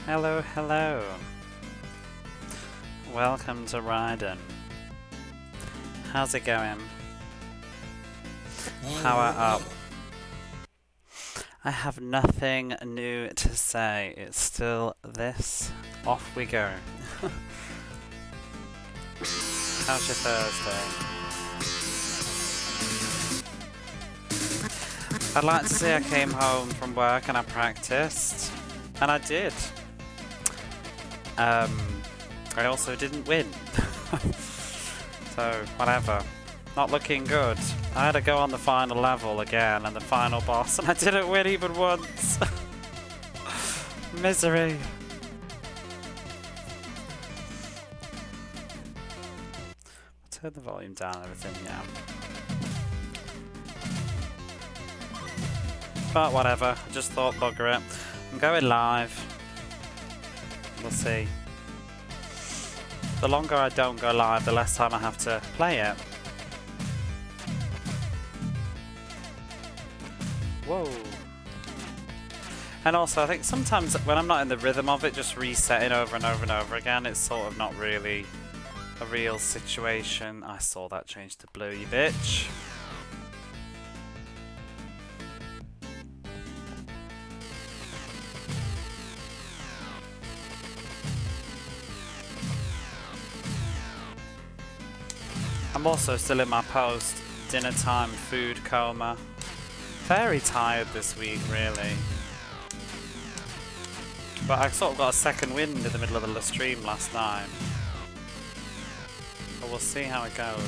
Hello, hello. Welcome to Raiden. How's it going? Power up. I have nothing new to say. It's still this. Off we go. How's your Thursday? I'd like to say I came home from work and I practiced. And I did. I also didn't win. So, whatever. Not looking good. I had to go on the final level again and the final boss, and I didn't win even once. Misery. I'll turn the volume down and everything, yeah. But whatever, I just thought bugger it. I'm going live. We'll see. The longer I don't go live, the less time I have to play it. Whoa. And also, I think sometimes when I'm not in the rhythm of it, just resetting over and over and over again, it's sort of not really a real situation. I saw that change to blue, you bitch. I'm also still in my post-dinner time food coma. Very tired this week, really. But I sort of got a second wind in the middle of the stream last night. But we'll see how it goes.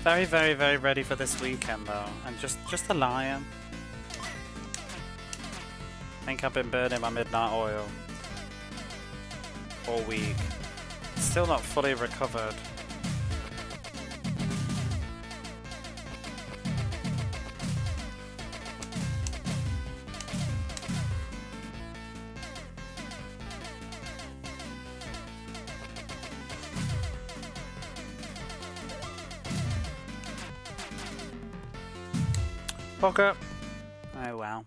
Very, very, very ready for this weekend though, and just a lion. I think I've been burning my midnight oil all week. Still not fully recovered. Poker. Oh wow.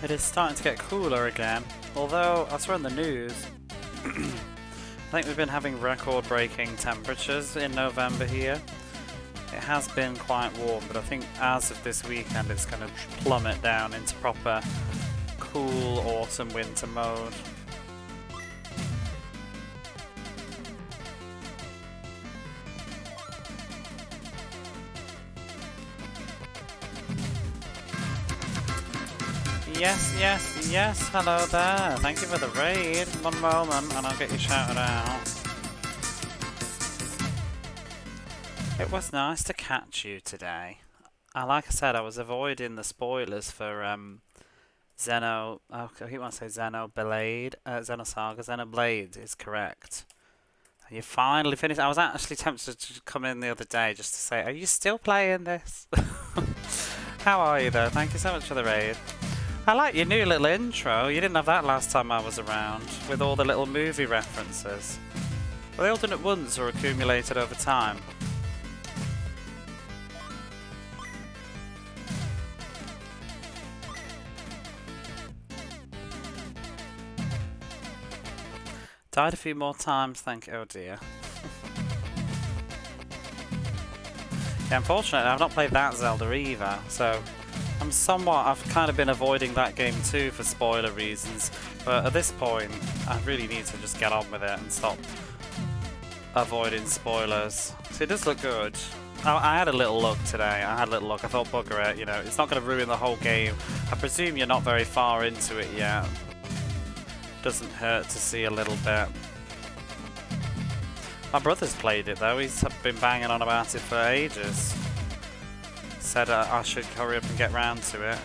It is starting to get cooler again, although I saw in the news I think we've been having record-breaking temperatures in November here. It has been quite warm, but I think as of this weekend it's going to plummet down into proper cool autumn-winter mode. Yes, yes, yes, hello there. Thank you for the raid. One moment and I'll get you shouted out. It was nice to catch you today. Like I said, I was avoiding the spoilers for Xeno... I keep wanting to say Xenoblade. Xenosaga. Xenoblade is correct. You finally finished. I was actually tempted to come in the other day just to say, are you still playing this? How are you though? Thank you so much for the raid. I like your new little intro. You didn't have that last time I was around, with all the little movie references. Were they all done at once or accumulated over time? Died a few more times, thank you. Oh dear. Yeah, unfortunately I've not played that Zelda either, so I've kind of been avoiding that game too for spoiler reasons, but at this point I really need to just get on with it and stop avoiding spoilers. So it does look good. I had a little look today. I thought bugger it, you know, it's not going to ruin the whole game. I presume you're not very far into it yet. Doesn't hurt to see a little bit. My brother's played it though. He's been banging on about it for ages. said I should hurry up and get round to it.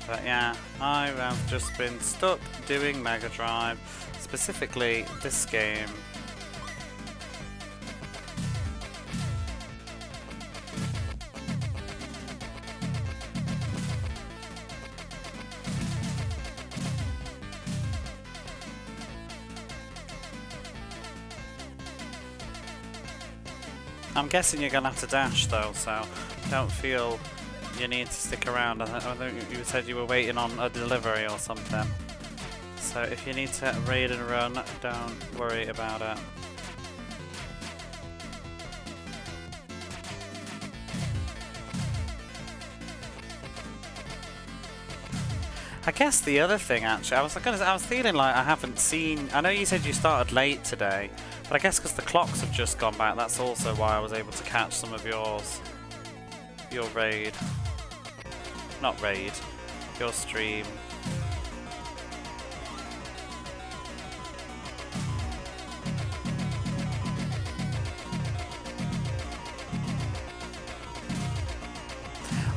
But yeah, I have just been stuck doing Mega Drive, specifically this game. I'm guessing you're going to have to dash though, so don't feel you need to stick around. I think you said you were waiting on a delivery or something. So if you need to raid and run, don't worry about it. I guess the other thing, actually, I was feeling like I haven't seen. I know you said you started late today, but I guess because the clocks have just gone back, that's also why I was able to catch some of yours. Your raid. Not raid. Your stream.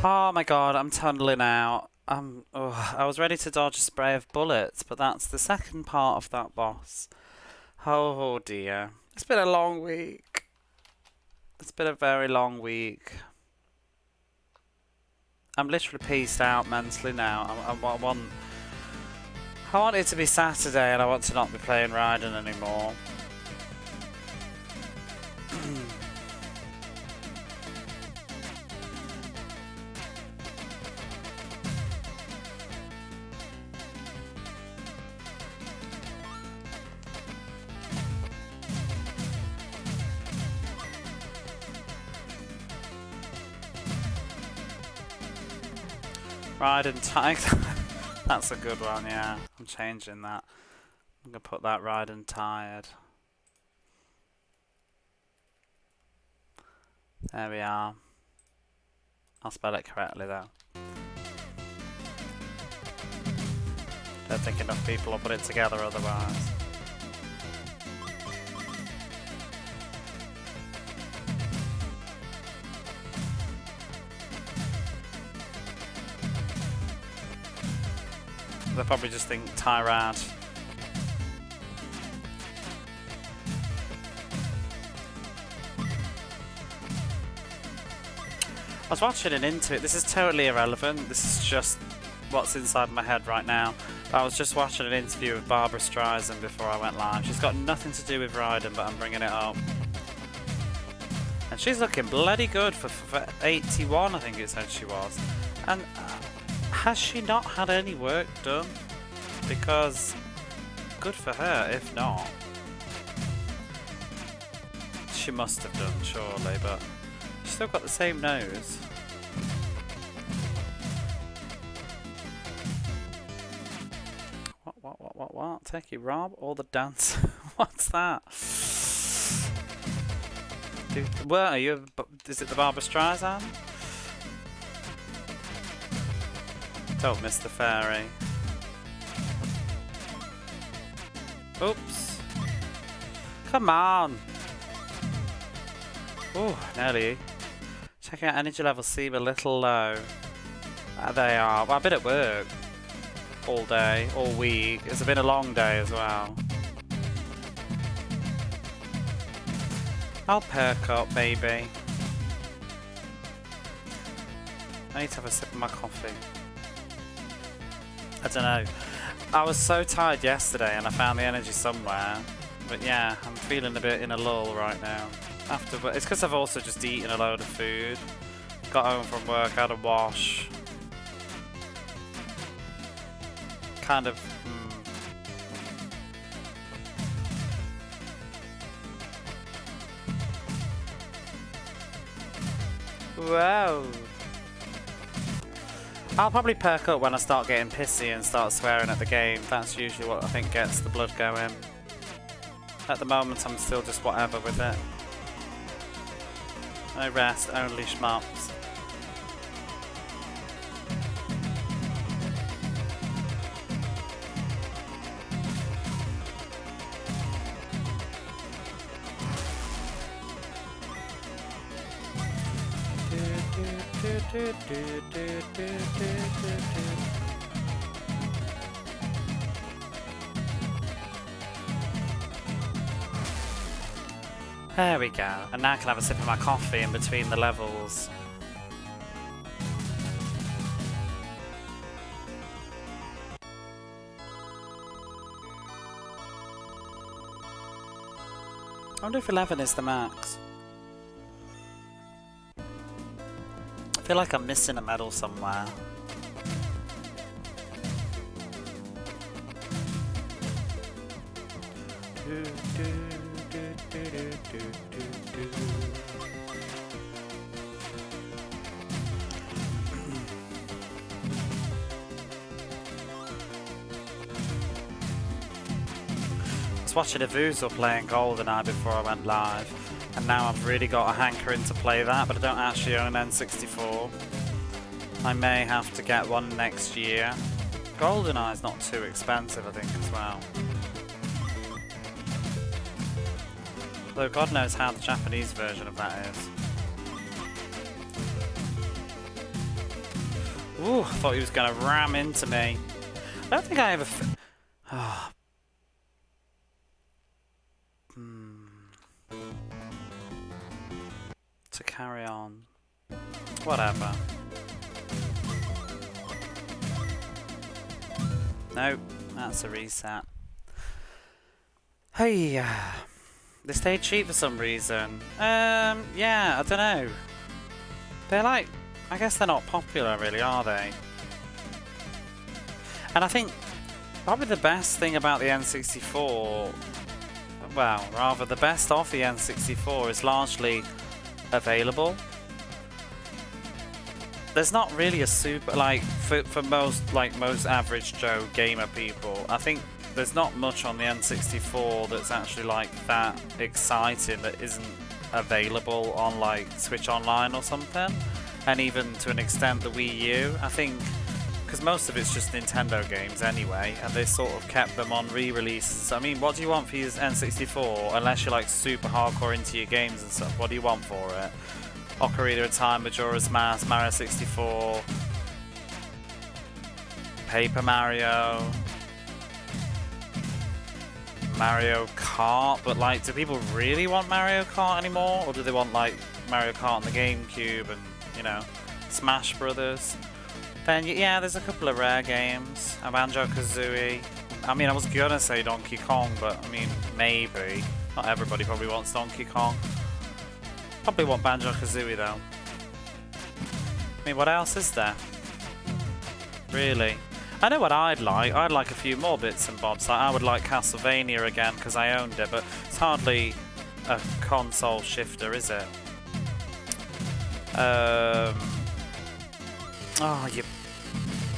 Oh my god, I'm tunneling out. I was ready to dodge a spray of bullets, but that's the second part of that boss. Oh dear. It's been a long week. It's been a very long week. I'm literally peaced out mentally now. I want it to be Saturday and I want to not be playing Raiden anymore. Raiden tired. That's a good one, yeah. I'm changing that. I'm gonna put that Raiden tired. There we are. I'll spell it correctly though. Don't think enough people will put it together otherwise. They'll probably just think Tyrad. I was watching an Into It. This is totally irrelevant. This is just what's inside my head right now. But I was just watching an interview with Barbara Streisand before I went live. She's got nothing to do with Raiden, but I'm bringing it up. And she's looking bloody good for 81, I think it said she was. And has she not had any work done? Because good for her, if not. She must have done, surely, but she's still got the same nose. What? Take it, Rob? All the dance. What's that? Where are you? Is it the Barbara Streisand? Don't miss the fairy. Oops. Come on. Oh, nearly. Checking out energy levels seem a little low. They are. Well, I've been at work all day, all week. It's been a long day as well. I'll perk up, baby. I need to have a sip of my coffee. I don't know. I was so tired yesterday and I found the energy somewhere. But yeah, I'm feeling a bit in a lull right now. It's because I've also just eaten a load of food. Got home from work, had a wash. Kind of... Whoa. I'll probably perk up when I start getting pissy and start swearing at the game. That's usually what I think gets the blood going. At the moment I'm still just whatever with it. No rest, only schmops. There we go. And now I can have a sip of my coffee in between the levels. I wonder if 11 is the max. I feel like I'm missing a medal somewhere. I was watching Avuzo playing GoldenEye before I went live, and now I've really got a hankering to play that, but I don't actually own an N64. I may have to get one next year. GoldenEye's not too expensive, I think, as well. Though God knows how the Japanese version of that is. Ooh, I thought he was going to ram into me. I don't think I ever... To carry on. Whatever. Nope, that's a reset. Hey, they stayed cheap for some reason. Yeah, I don't know. They're like, I guess they're not popular really, are they? And I think probably the best thing about the N64, well, rather the best of the N64 is largely available. There's not really a super, like, for most average Joe gamer people, I think there's not much on the N64 that's actually like that exciting that isn't available on like Switch Online or something. And even to an extent the Wii U, I think, because most of it's just Nintendo games anyway, and they sort of kept them on re-releases. I mean, what do you want for your N64 unless you're like super hardcore into your games and stuff? What do you want for it? Ocarina of Time, Majora's Mask, Mario 64, Paper Mario, Mario Kart, but like, do people really want Mario Kart anymore? Or do they want like Mario Kart on the GameCube and, you know, Smash Brothers? Then, yeah, there's a couple of rare games. Banjo-Kazooie. I mean, I was gonna say Donkey Kong, but I mean, maybe. Not everybody probably wants Donkey Kong. Probably want Banjo-Kazooie though. I mean, what else is there? Really? I know what I'd like. I'd like a few more bits and bobs. Like, I would like Castlevania again because I owned it, but it's hardly a console shifter, is it? Oh, you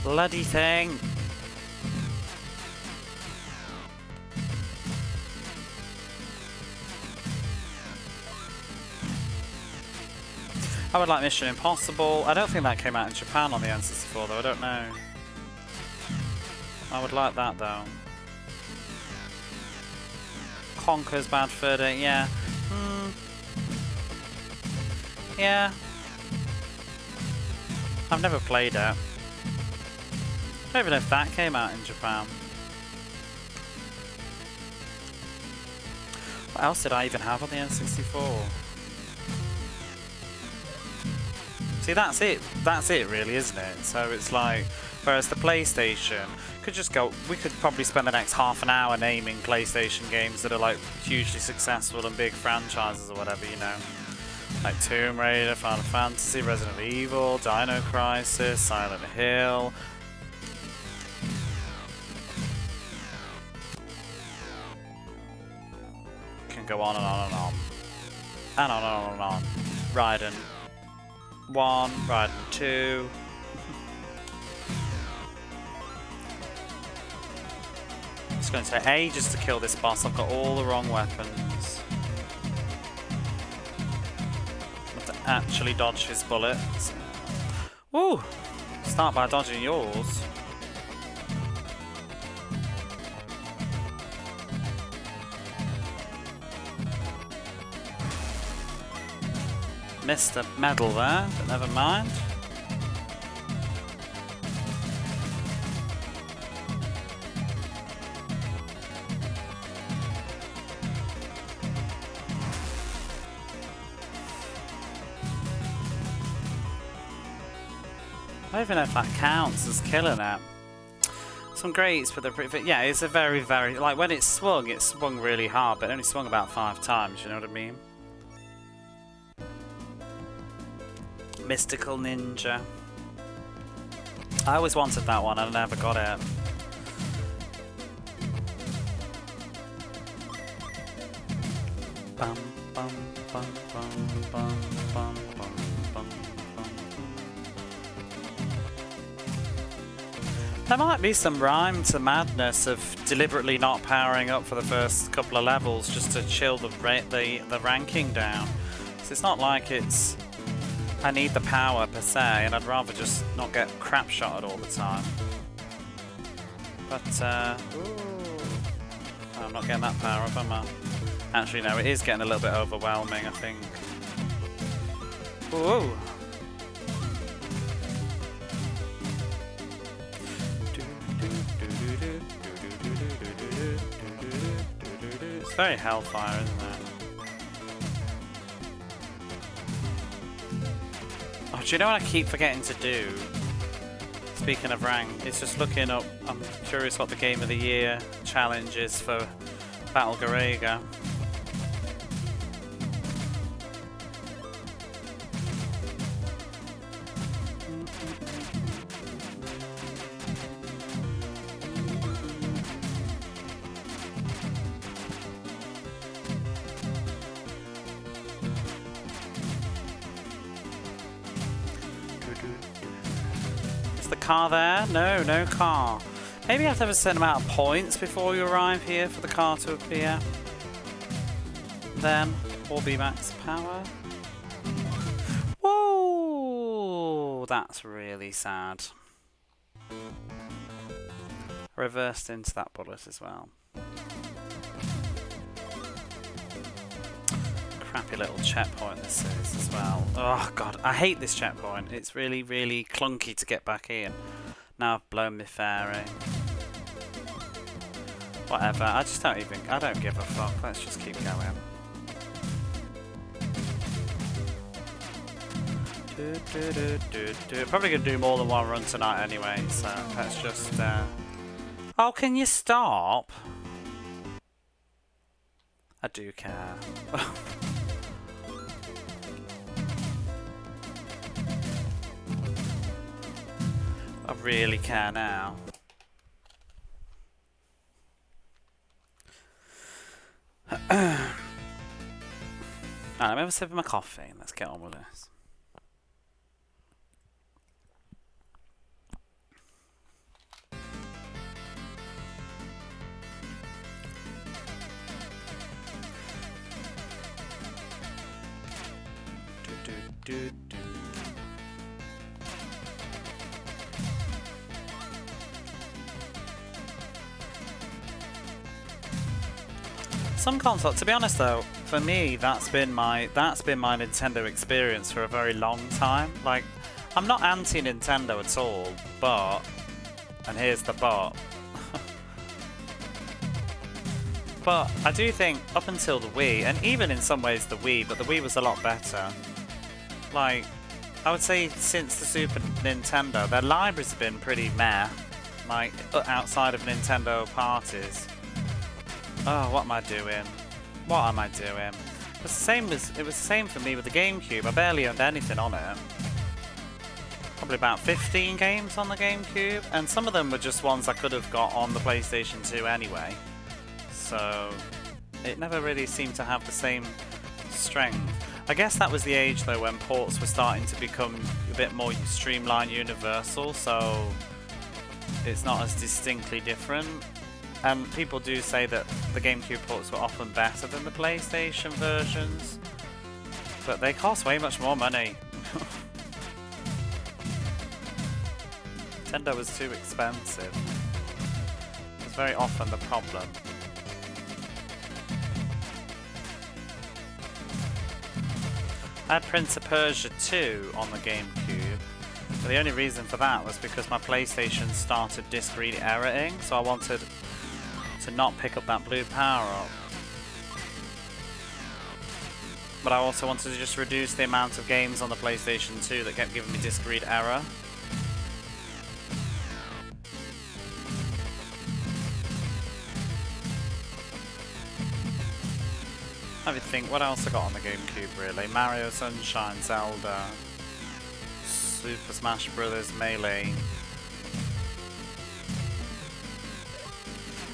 bloody thing. I would like Mission Impossible. I don't think that came out in Japan on the N64 though, I don't know. I would like that though. Conker's Bad Fur Day, yeah. Yeah. I've never played it. I don't even know if that came out in Japan. What else did I even have on the N64? See, that's it. That's it, really, isn't it? So it's like, whereas the PlayStation could just go. We could probably spend the next half an hour naming PlayStation games that are like hugely successful and big franchises or whatever, you know, like Tomb Raider, Final Fantasy, Resident Evil, Dino Crisis, Silent Hill. Can go on and on and on, and on and on and on. Raiden 1, Raiden 2. It's going to take ages to kill this boss. I've got all the wrong weapons. I have to actually dodge his bullets. Woo! Start by dodging yours. Missed a medal there, but never mind. I don't even know if that counts as killing it. Some greats, but yeah, it's a very, very, like when it swung really hard, but it only swung about 5 times, you know what I mean? Mystical Ninja. I always wanted that one, and I never got it. Bum, bum, bum, bum, bum, bum, bum, bum. There might be some rhyme to madness of deliberately not powering up for the first couple of levels just to chill the ranking down. So it's not like it's I need the power per se, and I'd rather just not get crap shotted all the time. But I'm not getting that power up, am I? Actually, no, it is getting a little bit overwhelming, I think. Ooh. It's very Hellfire, isn't it? Oh, do you know what I keep forgetting to do? Speaking of rank, it's just looking up. I'm curious what the Game of the Year challenge is for Battle Garega. Car there? No, no car. Maybe you have to have a certain amount of points before you arrive here for the car to appear. Then, 4B max power. Whoa! That's really sad. Reversed into that bullet as well. Crappy little checkpoint this is as well. Oh god, I hate this checkpoint. It's really, really clunky to get back in. Now I've blown my fairy. Whatever, I don't give a fuck. Let's just keep going. Probably gonna do more than one run tonight anyway, so let's just Oh, can you stop? I do care. I really care now. Alright, let me have a sip of my coffee and let's get on with this. Some consoles, to be honest though, for me that's been my Nintendo experience for a very long time. Like, I'm not anti-Nintendo at all, but, and here's the but, but I do think up until the Wii, and even in some ways the Wii, but the Wii was a lot better. Like, I would say since the Super Nintendo, their libraries have been pretty meh, like outside of Nintendo parties. Oh, what am I doing? What am I doing? It was the same for me with the GameCube. I barely owned anything on it. Probably about 15 games on the GameCube, and some of them were just ones I could have got on the PlayStation 2 anyway. So it never really seemed to have the same strength. I guess that was the age though when ports were starting to become a bit more streamlined, universal, so it's not as distinctly different. And people do say that the GameCube ports were often better than the PlayStation versions, but they cost way much more money. Nintendo was too expensive. It's very often the problem. I had Prince of Persia 2 on the GameCube. But the only reason for that was because my PlayStation started disc read erroring, so I wanted to not pick up that blue power-up. But I also wanted to just reduce the amount of games on the PlayStation 2 that kept giving me disc read error. I would think, what else I got on the GameCube really? Mario Sunshine, Zelda, Super Smash Bros. Melee.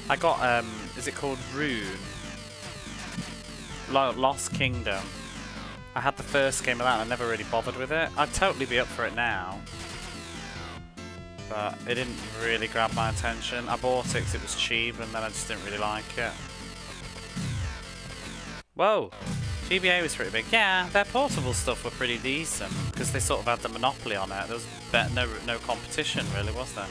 I got, is it called Rune? Lost Kingdom. I had the first game of that and I never really bothered with it. I'd totally be up for it now. But it didn't really grab my attention. I bought it because it was cheap and then I just didn't really like it. Whoa! GBA was pretty big. Yeah, their portable stuff were pretty decent because they sort of had the monopoly on it. There was no competition really, was there?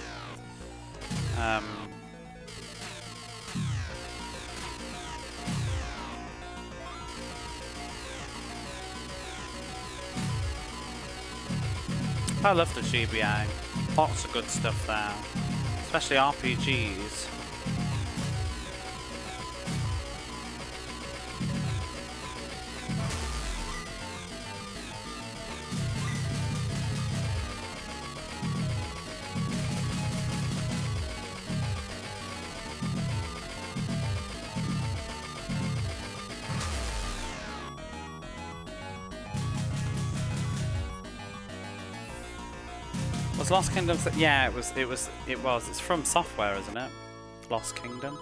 I love the GBA. Lots of good stuff there. Especially RPGs. Was Lost Kingdom? Yeah, it was. It's from Software, isn't it? Lost Kingdom.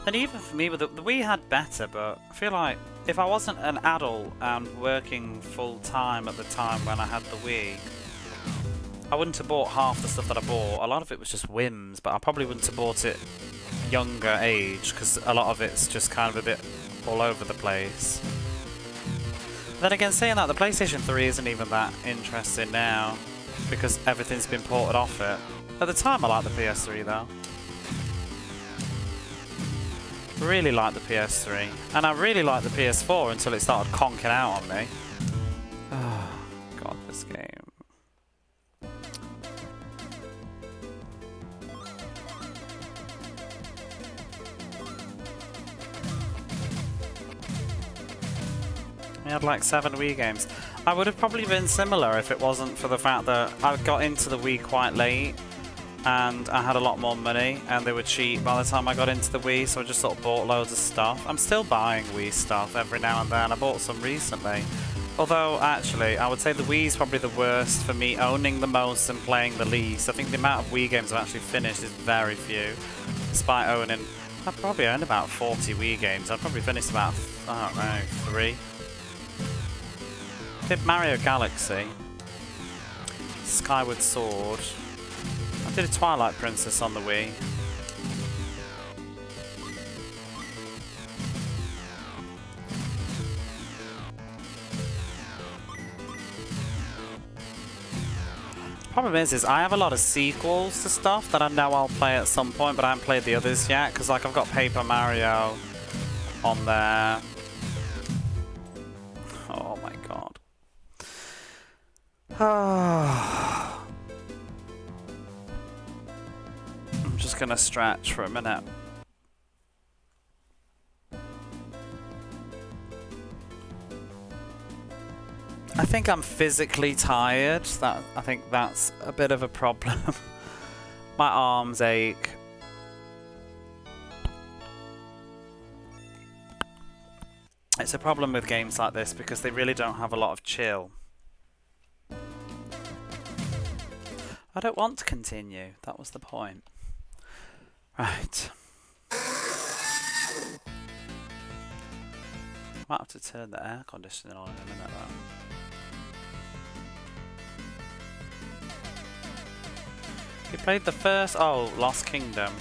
And even for me, the Wii had better, but I feel like if I wasn't an adult and working full time at the time when I had the Wii, I wouldn't have bought half the stuff that I bought. A lot of it was just whims, but I probably wouldn't have bought it younger age because a lot of it's just kind of a bit all over the place. Then again, saying that, the PlayStation 3 isn't even that interesting now because everything's been ported off it. At the time, I liked the PS3 though. Really liked the PS3, and I really liked the PS4 until it started conking out on me. Oh, God, this game. I had like 7 Wii games. I would have probably been similar if it wasn't for the fact that I got into the Wii quite late and I had a lot more money and they were cheap by the time I got into the Wii, so I just sort of bought loads of stuff. I'm still buying Wii stuff every now and then. I bought some recently. Although, actually, I would say the Wii is probably the worst for me owning the most and playing the least. I think the amount of Wii games I've actually finished is very few. Despite owning, I've probably owned about 40 Wii games. I've probably finished about, I don't know, 3. Did Mario Galaxy, Skyward Sword. I did a Twilight Princess on the Wii. Problem is I have a lot of sequels to stuff that I know I'll play at some point, but I haven't played the others yet because, like, I've got Paper Mario on there. Oh my god. I'm just gonna stretch for a minute. I think I'm physically tired. I think that's a bit of a problem. My arms ache. It's a problem with games like this because they really don't have a lot of chill. I don't want to continue. That was the point. Right. Might have to turn the air conditioning on in a minute though. You played the first... Oh, Lost Kingdom.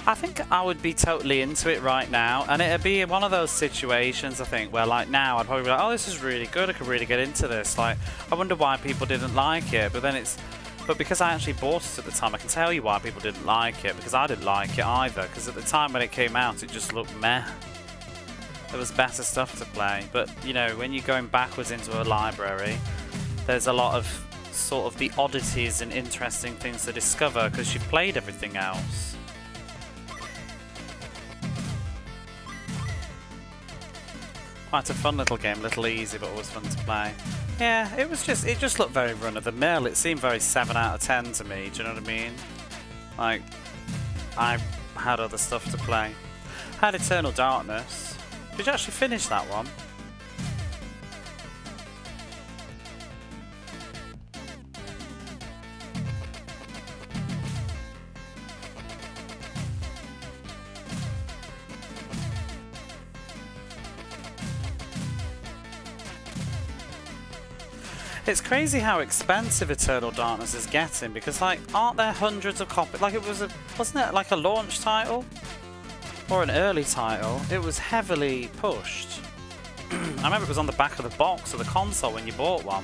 I think I would be totally into it right now, and it'd be one of those situations, I think, where like now I'd probably be like, oh, this is really good, I could really get into this. Like, I wonder why people didn't like it, but then it's But because I actually bought it at the time, I can tell you why people didn't like it, because I didn't like it either, because at the time when it came out it just looked meh. There was better stuff to play, but you know, when you're going backwards into a library, there's a lot of sort of the oddities and interesting things to discover because you've played everything else. Quite a fun little game, a little easy but always fun to play. Yeah, it just looked very run of the mill. It seemed very 7 out of 10 to me, do you know what I mean? Like, I had other stuff to play. I had Eternal Darkness. Did you actually finish that one? It's crazy how expensive Eternal Darkness is getting, because like, aren't there hundreds of copies? Like, wasn't it like a launch title? Or an early title? It was heavily pushed. I remember it was on the back of the box of the console when you bought one.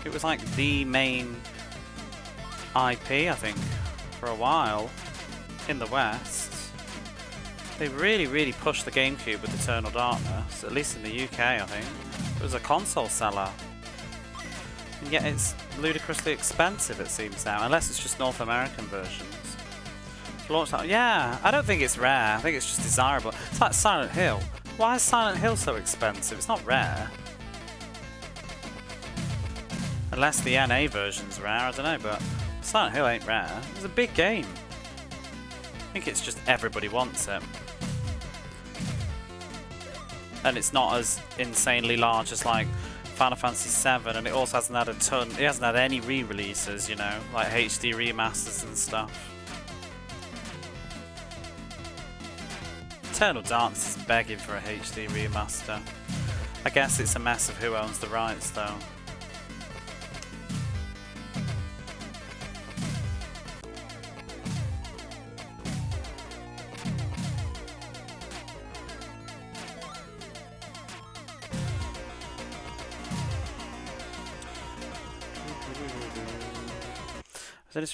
It was like the main IP, I think, for a while in the West. They really pushed the GameCube with Eternal Darkness, at least in the UK, I think. It was a console seller. And yet it's ludicrously expensive, it seems now, unless it's just North American versions. Yeah, I don't think it's rare, I think it's just desirable. It's like Silent Hill. Why is Silent Hill so expensive? It's not rare. Unless the NA version's rare, I don't know, but Silent Hill ain't rare. It's a big game. I think it's just everybody wants it. And it's not as insanely large as like Final Fantasy VII, and it also hasn't had it hasn't had any re-releases, you know, like HD remasters and stuff. Eternal Darkness is begging for a HD remaster. I guess it's a mess of who owns the rights though.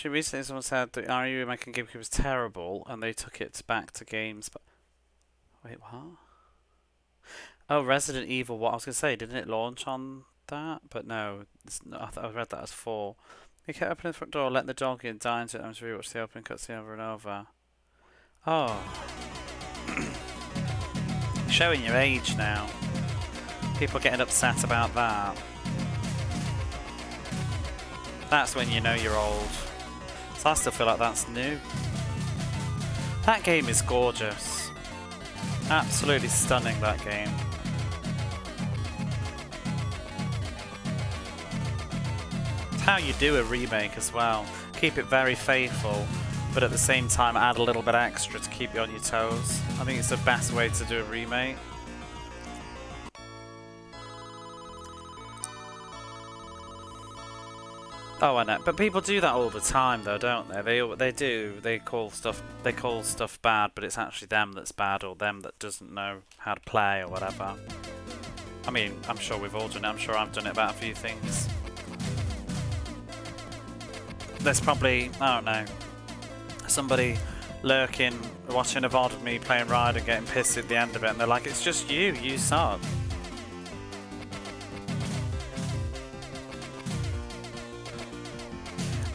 Recently someone said the RU making GameCube was terrible and they took it back to games, but wait, what? Oh, Resident Evil, what I was going to say, didn't it launch on that? But no, I read that as 4. You kept opening the front door, letting the dog in, dying to it, and to rewatch the opening cutscene over and over. Oh. Showing your age now. People getting upset about that. That's when you know you're old. So I still feel like that's new. That game is gorgeous. Absolutely stunning, that game. It's how you do a remake as well. Keep it very faithful, but at the same time add a little bit extra to keep you on your toes. I think it's the best way to do a remake. Oh, I know, but people do that all the time, though, don't they? They do. They call stuff bad, but it's actually them that's bad, or them that doesn't know how to play, or whatever. I mean, I'm sure we've all done it. I'm sure I've done it about a few things. There's probably, I don't know, somebody lurking, watching a VOD of me playing Raiden, getting pissed at the end of it, and they're like, "It's just you. You suck."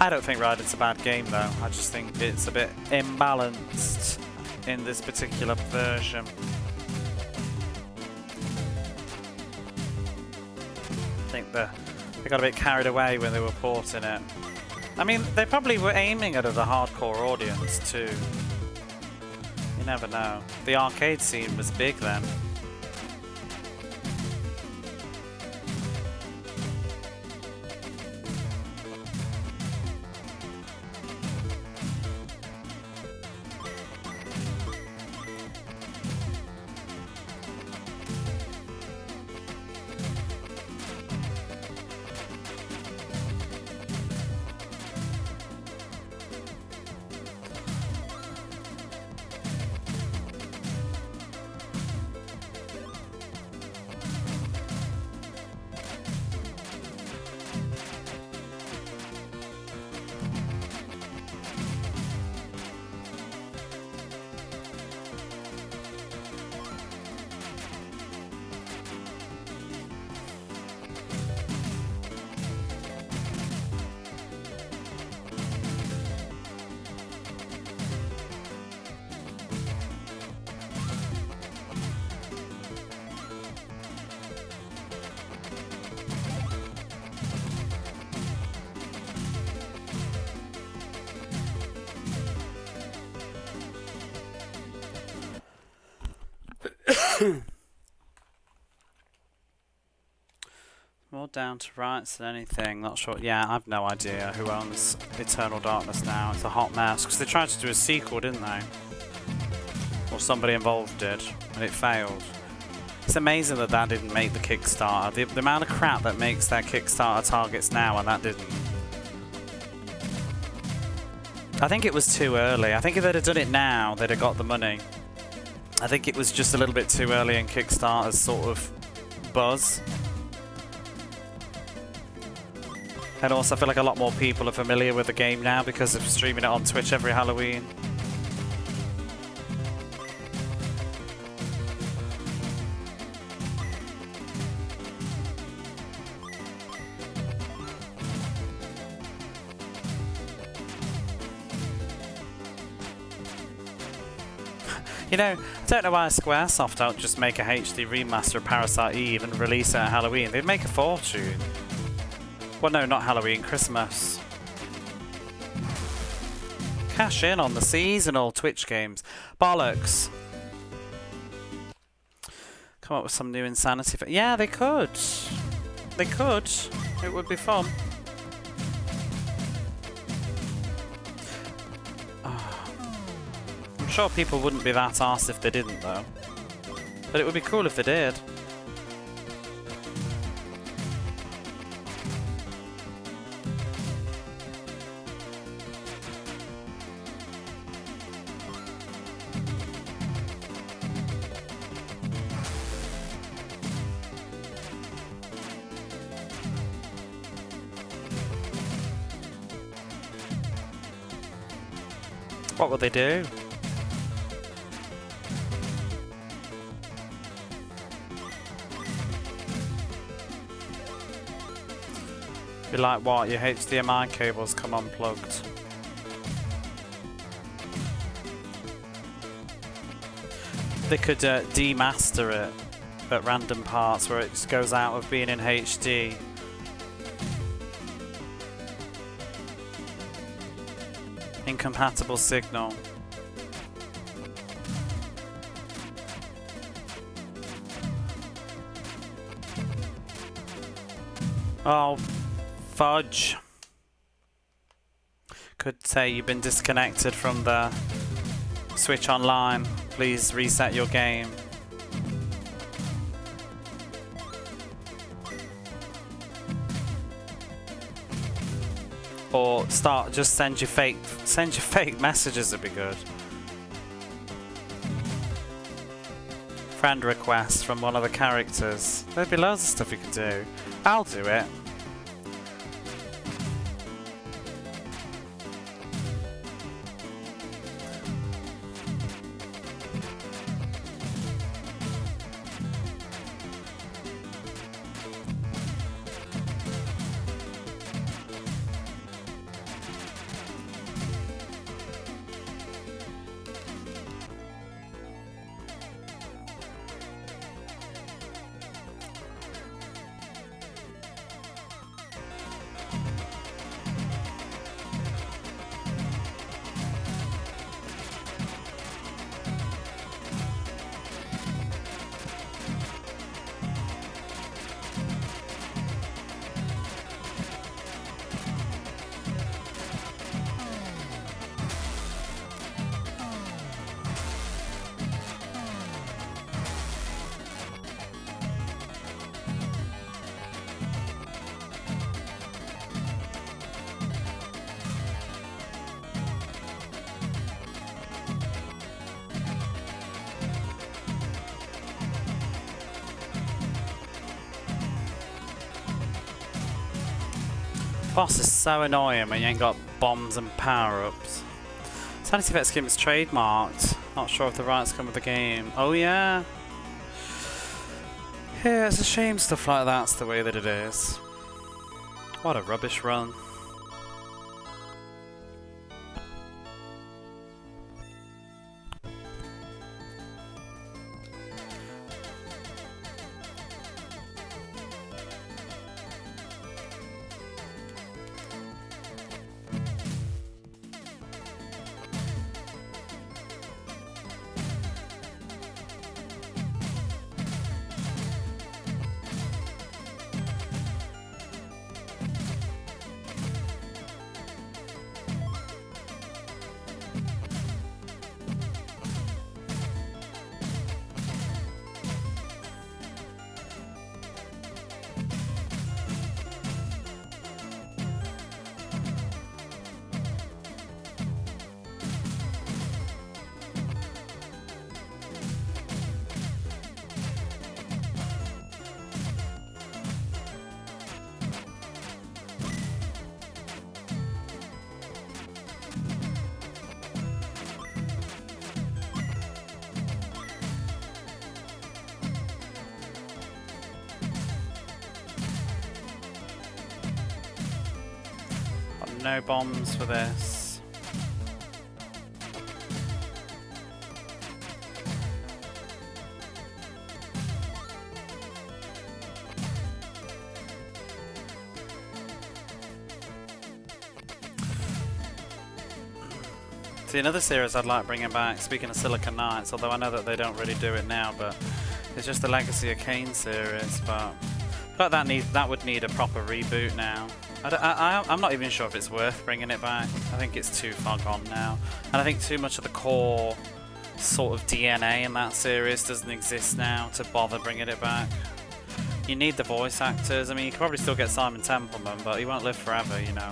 I don't think Raiden's a bad game though, I just think it's a bit imbalanced in this particular version. I think they got a bit carried away when they were porting it. I mean, they probably were aiming at a hardcore audience too. You never know. The arcade scene was big then. More down to rights than anything. Not sure. Yeah, I've no idea who owns Eternal Darkness now. It's a hot mess because they tried to do a sequel, didn't they? Or somebody involved did, and it failed. It's amazing that that didn't make the Kickstarter. The amount of crap that makes their Kickstarter targets now, and that didn't. I think it was too early. I think if they'd have done it now, they'd have got the money. I think it was just a little bit too early in Kickstarter's sort of buzz. And also I feel like a lot more people are familiar with the game now because of streaming it on Twitch every Halloween. You know, I don't know why Squaresoft don't just make a HD remaster of Parasite Eve and release it at Halloween. They'd make a fortune. Well, no, not Halloween, Christmas. Cash in on the seasonal Twitch games. Bollocks. Come up with some new insanity. Yeah, they could. They could. It would be fun. I'm sure people wouldn't be that arsed if they didn't, though. But it would be cool if they did. What would they do? Be like, what? Your HDMI cables come unplugged. They could demaster it at random parts where it just goes out of being in HD. Incompatible signal. Oh, fudge. Could say you've been disconnected from the Switch Online. Please reset your game. Or just send your fake messages would be good. Friend request from one of the characters. There'd be loads of stuff you could do. I'll do it. Boss is so annoying when you ain't got bombs and power-ups. Sanity Vet Skin is trademarked. Not sure if the rights come with the game. Oh yeah. Yeah, it's a shame stuff like that's the way that it is. What a rubbish run. No bombs for this. See, another series I'd like bringing back, speaking of Silicon Knights, although I know that they don't really do it now, but it's just the Legacy of Kain series, but that would need a proper reboot now. I'm not even sure if it's worth bringing it back. I think it's too far gone now. And I think too much of the core sort of DNA in that series doesn't exist now to bother bringing it back. You need the voice actors. I mean, you can probably still get Simon Templeman, but he won't live forever, you know.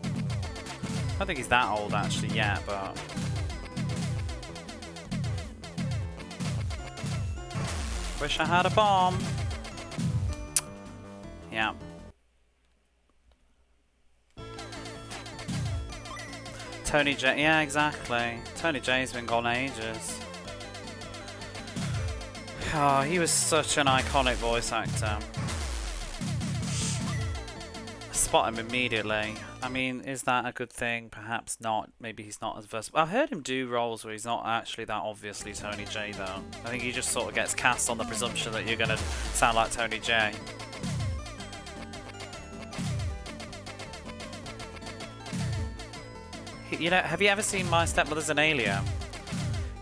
I don't think he's that old actually yet, but... Wish I had a bomb. Yeah. Tony J. Yeah, exactly. Tony J's been gone ages. Oh, he was such an iconic voice actor. Spot him immediately. I mean, is that a good thing? Perhaps not. Maybe he's not as versatile. I've heard him do roles where he's not actually that obviously Tony J, though. I think he just sort of gets cast on the presumption that you're going to sound like Tony J. You know, have you ever seen My Stepmother's an Alien?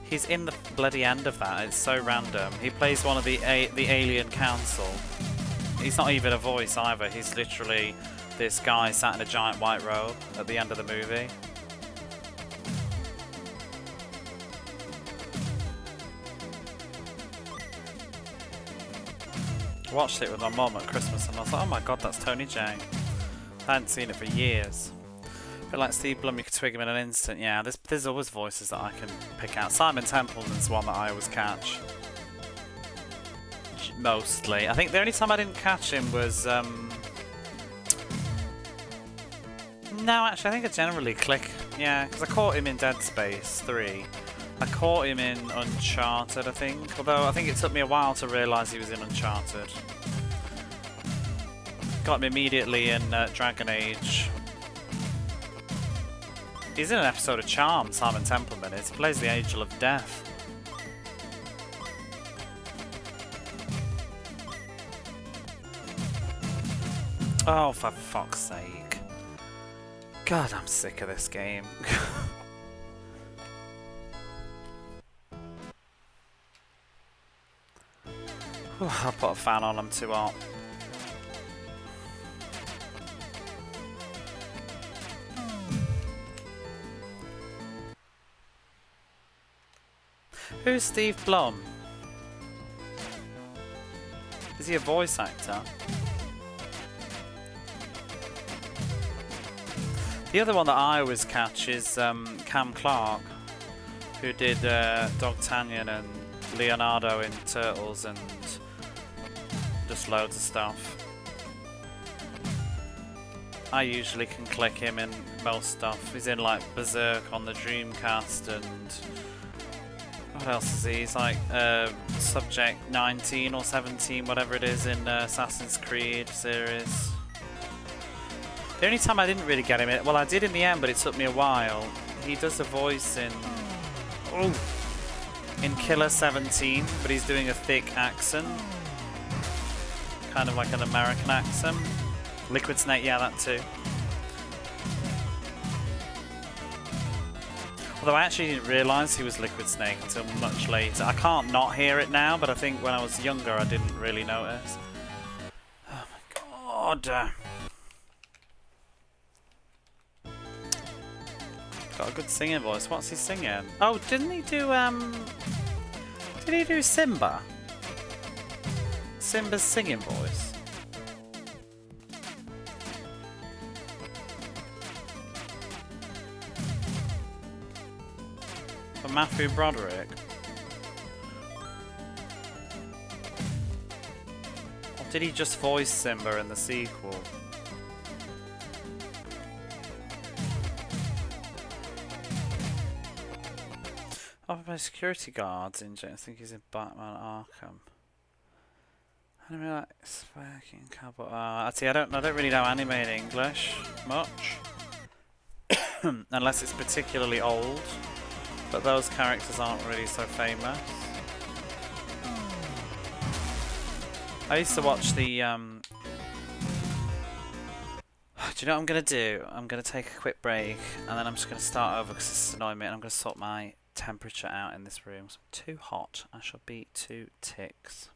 He's in the bloody end of that. It's so random. He plays one of the Alien Council. He's not even a voice either. He's literally this guy sat in a giant white robe at the end of the movie. Watched it with my mum at Christmas and I was like, oh my god, that's Tony J. I hadn't seen it for years. But like Steve Blum, you could twig him in an instant. Yeah, there's always voices that I can pick out. Simon Templeman's one that I always catch. Mostly. I think the only time I didn't catch him was... No, actually, I think I generally click. Yeah, because I caught him in Dead Space 3. I caught him in Uncharted, I think. Although I think it took me a while to realise he was in Uncharted. Got him immediately in Dragon Age. He's in an episode of Charmed, Simon Templeman is. He plays the Angel of Death. Oh, for fuck's sake. God, I'm sick of this game. I'll put a fan on, I'm too hot. Who's Steve Blum? Is he a voice actor? The other one that I always catch is Cam Clark, who did D'Artagnan and Leonardo in Turtles and just loads of stuff. I usually can click him in most stuff. He's in like Berserk on the Dreamcast and what else is he? He's like Subject 19 or 17, whatever it is in Assassin's Creed series. The only time I didn't really get him in, well I did in the end, but it took me a while. He does a voice in Killer 17, but he's doing a thick accent. Kind of like an American accent. Liquid Snake, yeah, that too. Although I actually didn't realise he was Liquid Snake until much later. I can't not hear it now, but I think when I was younger I didn't really notice. Oh my god. Got a good singing voice. What's he singing? Oh, didn't he do, did he do Simba? Simba's singing voice. For Matthew Broderick. Or did he just voice Simba in the sequel? Oh, my security guards in jail. I think he's in Batman Arkham. Anime like Sparking Cowboy. See, I don't really know anime in English much, unless it's particularly old. But those characters aren't really so famous. I used to watch the. Do you know what I'm gonna do? I'm gonna take a quick break, and then I'm just gonna start over because this is annoying me. And I'm gonna sort my temperature out in this room. So too hot. I shall be 2 ticks.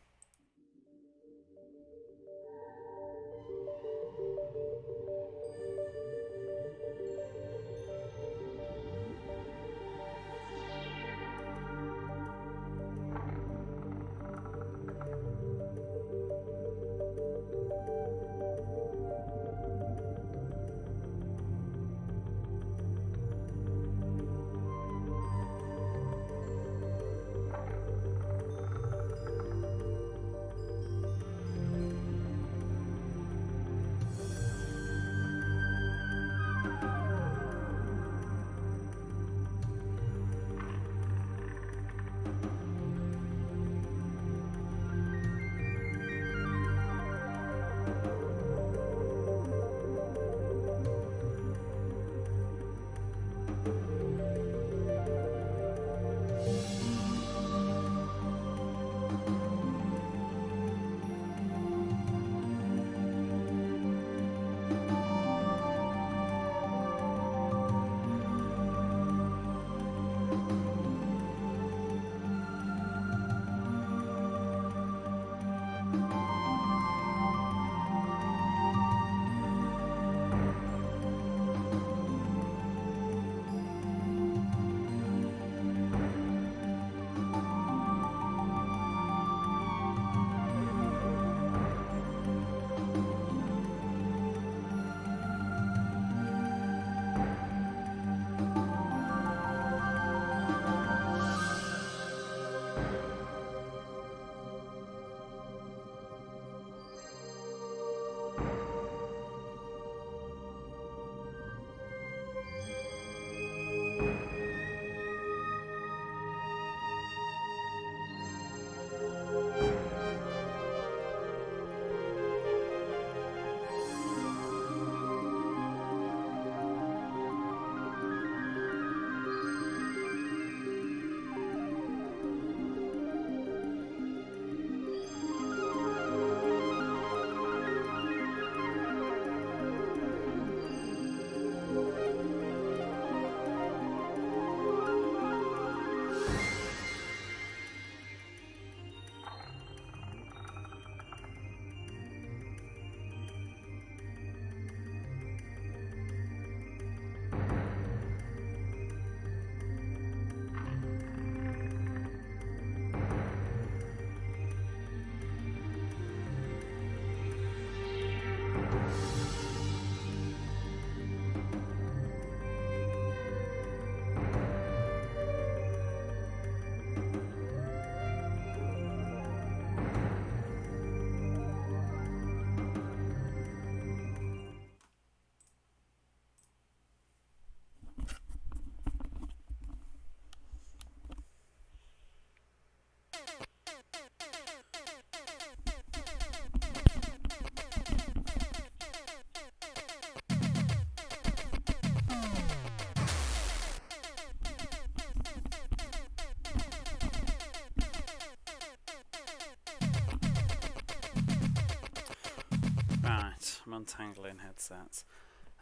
Right, I'm untangling headsets.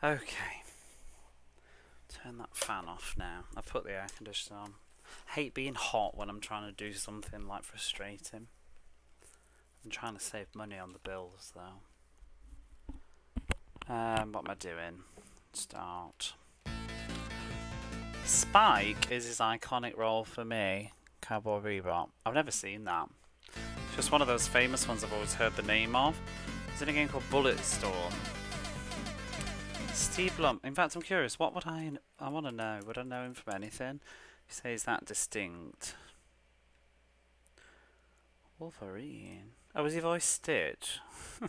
Okay. Turn that fan off now. I've put the air conditioner on. I hate being hot when I'm trying to do something like frustrating. I'm trying to save money on the bills though. What am I doing? Start. Spike is his iconic role for me. Cowboy Bebop. I've never seen that. It's just one of those famous ones I've always heard the name of. It's in a game called Bulletstorm. Steve Blum. In fact, I'm curious. What would I want to know? Would I know him from anything? You say he's that distinct. Wolverine. Oh, was he voice Stitch? I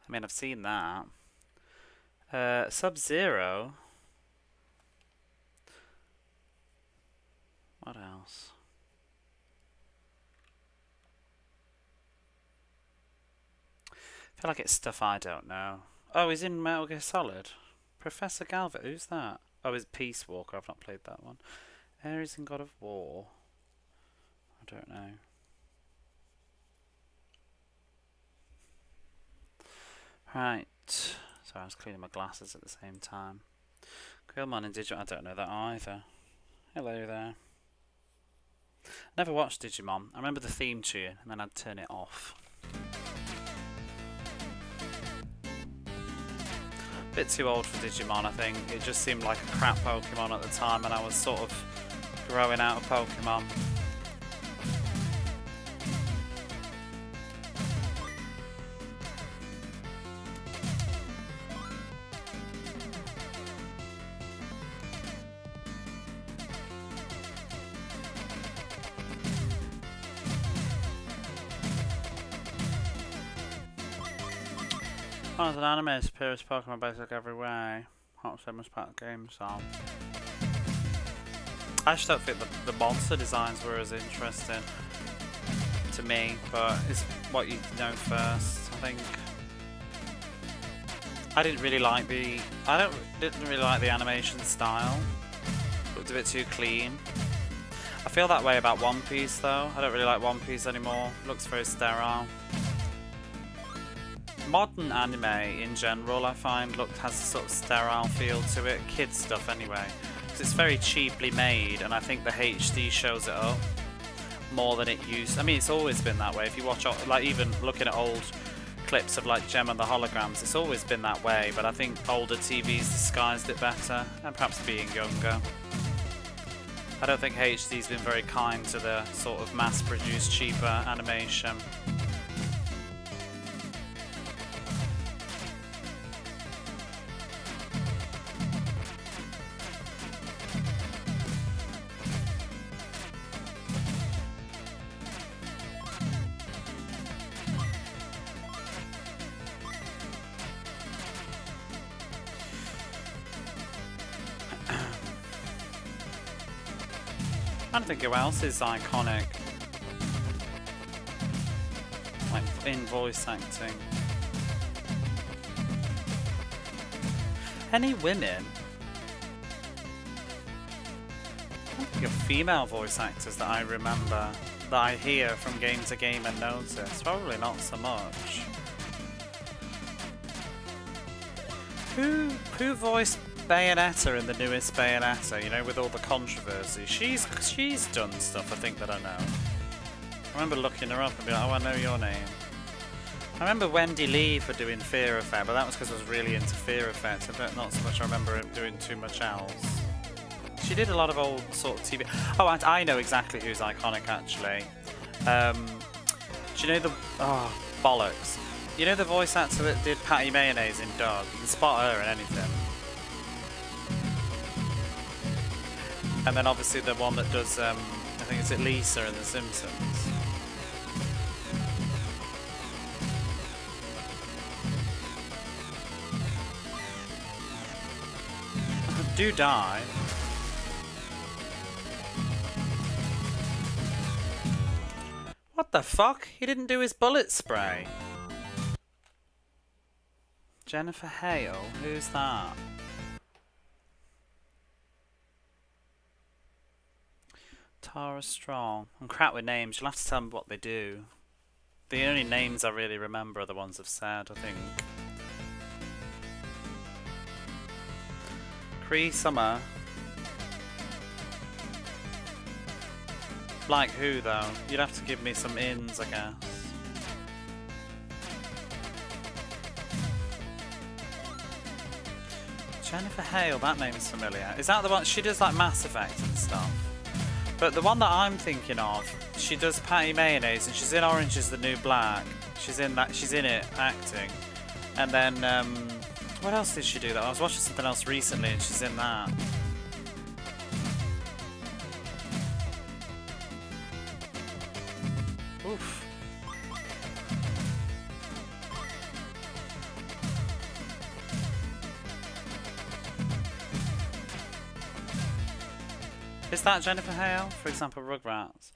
mean, I've seen that. Sub-Zero. What else? feel like it's stuff I don't know. Oh, he's in Metal Gear Solid. Professor Galva, who's that? Oh, it's Peace Walker. I've not played that one. Ares in God of War. I don't know. Right. So I was cleaning my glasses at the same time. Grillman and Digimon. I don't know that either. Hello there. Never watched Digimon. I remember the theme tune and then I'd turn it off. Bit too old for Digimon, I think. It just seemed like a crap Pokemon at the time and I was sort of growing out of Pokemon. Oh, it's an anime, superior Pokemon basic every way. Hot so much part of the game, so. I just don't think the monster designs were as interesting to me, but it's what you know first, I think. I didn't really like the animation style. It looked a bit too clean. I feel that way about One Piece though. I don't really like One Piece anymore. It looks very sterile. Modern anime in general, I find, has a sort of sterile feel to it. Kids stuff anyway, because it's very cheaply made, and I think the HD shows it up more than it used. I mean, it's always been that way. If you watch, like, even looking at old clips of like Gem and the Holograms, it's always been that way. But I think older TVs disguised it better, and perhaps being younger. I don't think HD's been very kind to the sort of mass-produced, cheaper animation. I don't think who else is iconic, like in voice acting. Any women? I don't think of female voice actors that I remember, that I hear from game to game and notice. Probably not so much. Who voiced Bayonetta in the newest Bayonetta, you know, with all the controversy? She's done stuff, I think, that I know. I remember looking her up and being like, oh, I know your name. I remember Wendy Lee for doing Fear Effect, but that was because I was really into Fear Effect. Not so much I remember doing too much else. She did a lot of old sort of TV. Oh, and I know exactly who's iconic, actually. Do you know the... Oh, bollocks. You know the voice actor that did Patty Mayonnaise in Dog? You can spot her in anything. And then obviously the one that does, I think it's Lisa in The Simpsons. Do die. What the fuck? He didn't do his bullet spray. Jennifer Hale? Who's that? Tara Strong. I'm crap with names. You'll have to tell me what they do. The only names I really remember are the ones I've said, I think. Cree Summer. Like who, though? You'd have to give me some ins, I guess. Jennifer Hale, that name is familiar. Is that the one? She does like Mass Effect and stuff. But the one that I'm thinking of, she does Patty Mayonnaise and she's in Orange is the New Black. She's in that. She's in it acting. And then what else did she do? That I was watching something else recently and she's in that. Oof. Is that Jennifer Hale? For example, Rugrats.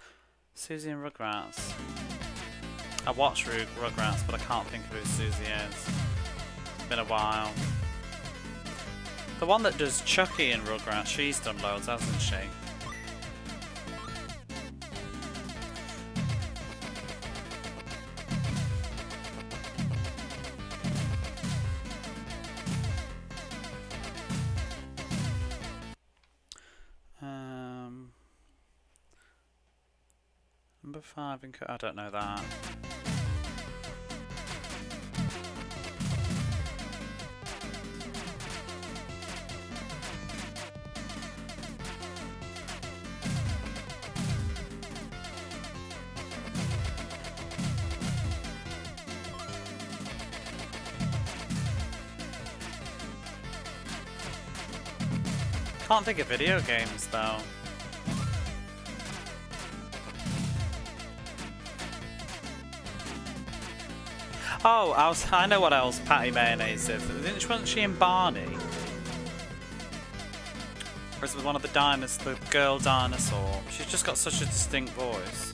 Susie and Rugrats. I watched Rugrats, but I can't think of who Susie is. It's been a while. The one that does Chucky in Rugrats, she's done loads, hasn't she? Number 5 in I don't know that. Can't think of video games though. Oh, I know what else Patty Mayonnaise is. Wasn't she in Barney? Or is it with one of the dinosaurs, the girl dinosaur? She's just got such a distinct voice.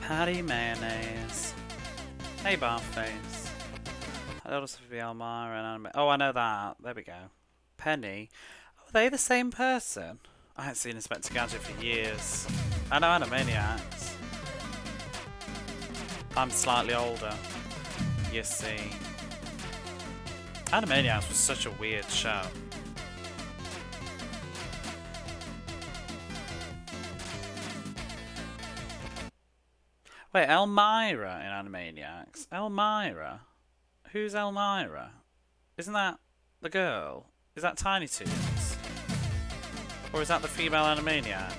Patty Mayonnaise. Hey, Barface. I'd also be Elmira and Anime. Oh, I know that. There we go. Penny. Oh, are they the same person? I haven't seen Inspector Gadget for years. I know Animaniacs. I'm slightly older. You see. Animaniacs was such a weird show. Wait, Elmira in Animaniacs? Elmira? Who's Elmira? Isn't that the girl? Is that Tiny Toons? Or is that the female Animaniac?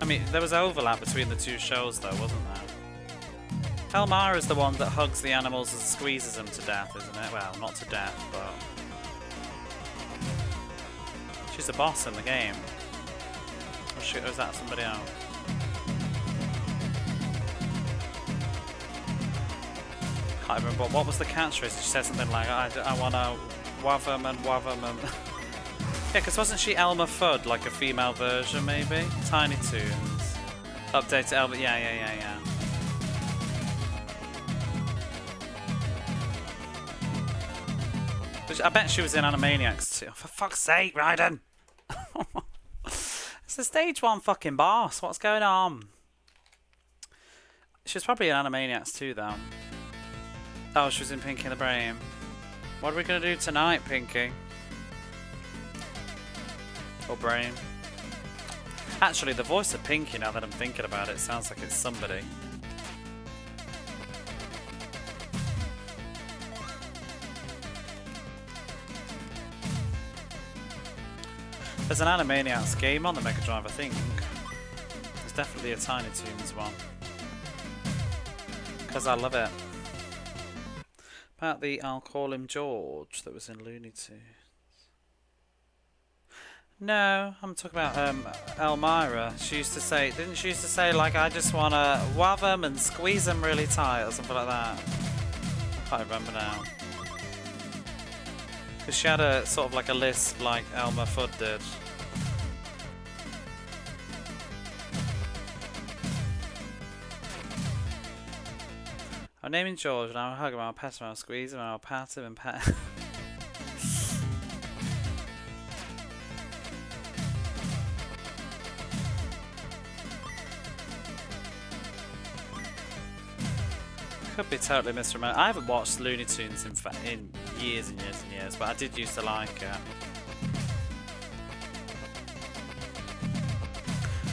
I mean, there was overlap between the two shows though, wasn't there? Elmira's the one that hugs the animals and squeezes them to death, isn't it? Well, not to death, but... she's the boss in the game. Oh shit, or is that somebody else? Can't remember. What was the catchphrase? She said something like, I wanna wav'em and wav'em and... yeah, because wasn't she Elmer Fudd, like a female version maybe? Tiny Toons. Updated Elmer, yeah. Which I bet she was in Animaniacs too. For fuck's sake, Raiden! It's the stage 1 fucking boss, what's going on? She was probably in Animaniacs too though. Oh, she was in Pinky and the Brain. What are we going to do tonight, Pinky? Or Brain? Actually, the voice of Pinky, now that I'm thinking about it, sounds like it's somebody. There's an Animaniacs game on the Mega Drive, I think. There's definitely a Tiny Toons one. Because I love it. About the I'll Call Him George that was in Looney Tunes. No, I'm talking about Elmira. She used to say, didn't she used to say like, I just want to wave them and squeeze them really tight or something like that? I can't remember now. Because she had a sort of like a lisp like Elmer Fudd did. I'll name him George and I'll hug him, I'll pet him, I'll squeeze him, I'll pat him and pat. Could be totally misremembered. I haven't watched Looney Tunes in years and years and years, but I did used to like it.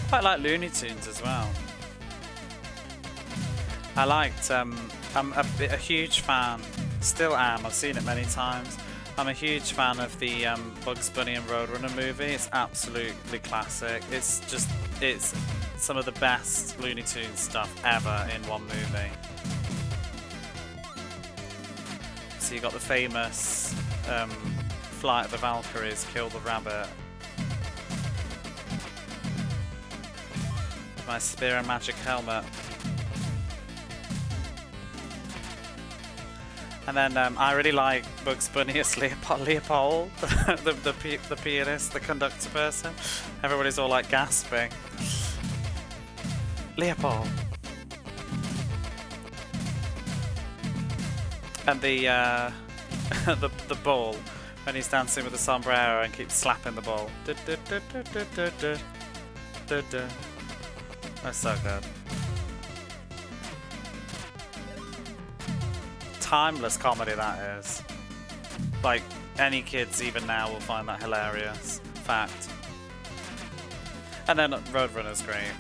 Quite like Looney Tunes as well. I liked, I'm a huge fan, still am, I've seen it many times. I'm a huge fan of the Bugs Bunny and Roadrunner movie. It's absolutely classic. It's some of the best Looney Tunes stuff ever in one movie. So you got the famous Flight of the Valkyries, Kill the Rabbit. My spear and magic helmet. And then I really like Bugs Bunny as Leopold, the pianist, the conductor person. Everybody's all like gasping. Leopold. And the the ball when he's dancing with the sombrero and keeps slapping the ball. That's so good. Timeless comedy that is. Like, any kids even now will find that hilarious. Fact. And then Roadrunner's great.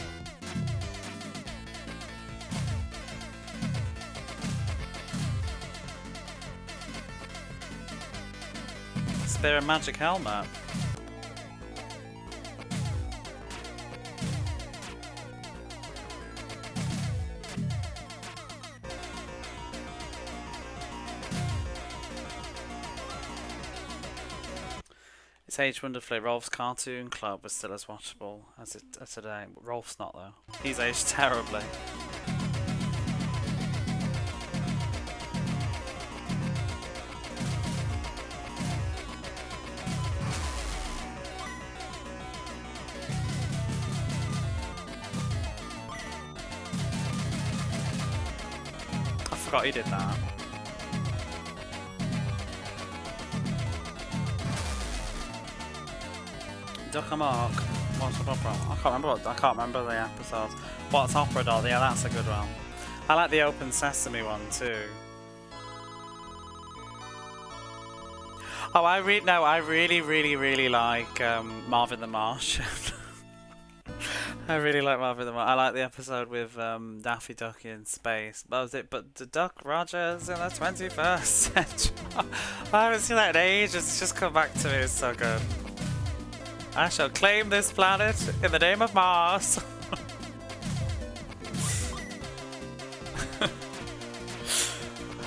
Spear and magic helmet. It's aged wonderfully. Rolf's Cartoon Club was still as watchable as it today. Rolf's not though. He's aged terribly. I forgot he did that. Duck a Mark. What's the opera? I can't remember the episodes. What's Opera Doll? Yeah, that's a good one. I like the Open Sesame one too. Oh, I really like Marvin the Martian. I really like Marvin the Martian. I like the episode with Daffy Duck in space. That was it. But the Duck Rogers in the 21st century. I haven't seen that in ages. It's just come back to me. It's so good. I shall claim this planet in the name of Mars.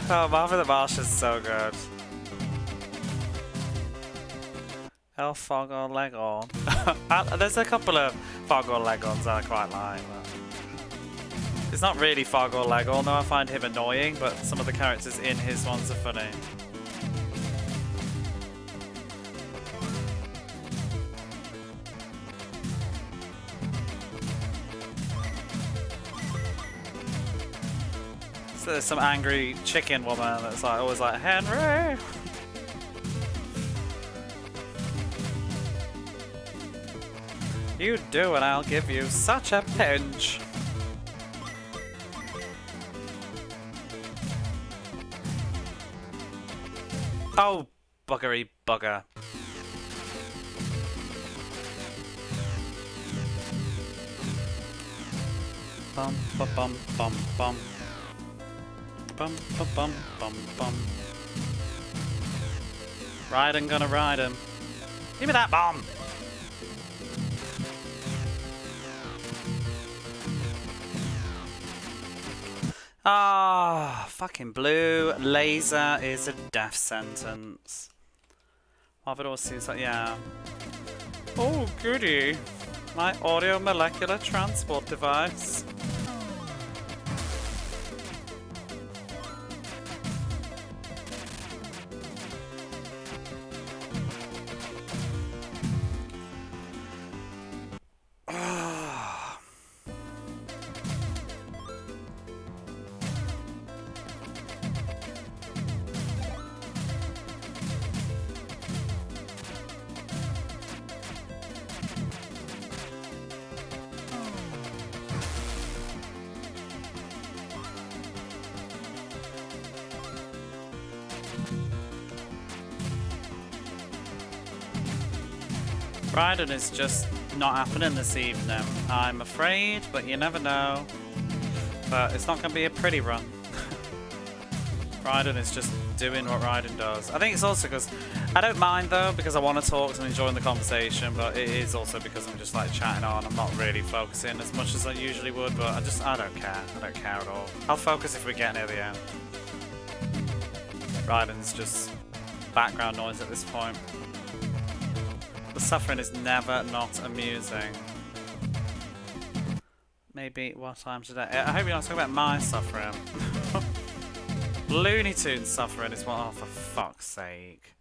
Oh, Marvin the Martian is so good. El Fogo Legon. There's a couple of Fogo Legons I quite like. But it's not really Fogo Legon, though I find him annoying, but some of the characters in his ones are funny. There's some angry chicken woman that's like always like, Henry! You do and I'll give you such a pinch! Oh, buggery bugger. Bum bum bum bum bum. Bum bum bum bum bum. Raiden gonna ride him. Give me that bomb! Ah, fucking blue. Laser is a death sentence. Well, it all seems like, yeah. Oh, goody. My audio molecular transport device. Raiden is just not happening this evening. I'm afraid, but you never know. But it's not going to be a pretty run. Raiden is just doing what Raiden does. I think it's also because I don't mind though, because I want to talk and enjoying the conversation, but it is also because I'm just like chatting on. I'm not really focusing as much as I usually would, but I don't care. I don't care at all. I'll focus if we get near the end. Raiden's just background noise at this point. The suffering is never not amusing. Maybe what time today? I hope you're not talking about my suffering. Looney Tunes suffering is one. Oh, for fuck's sake.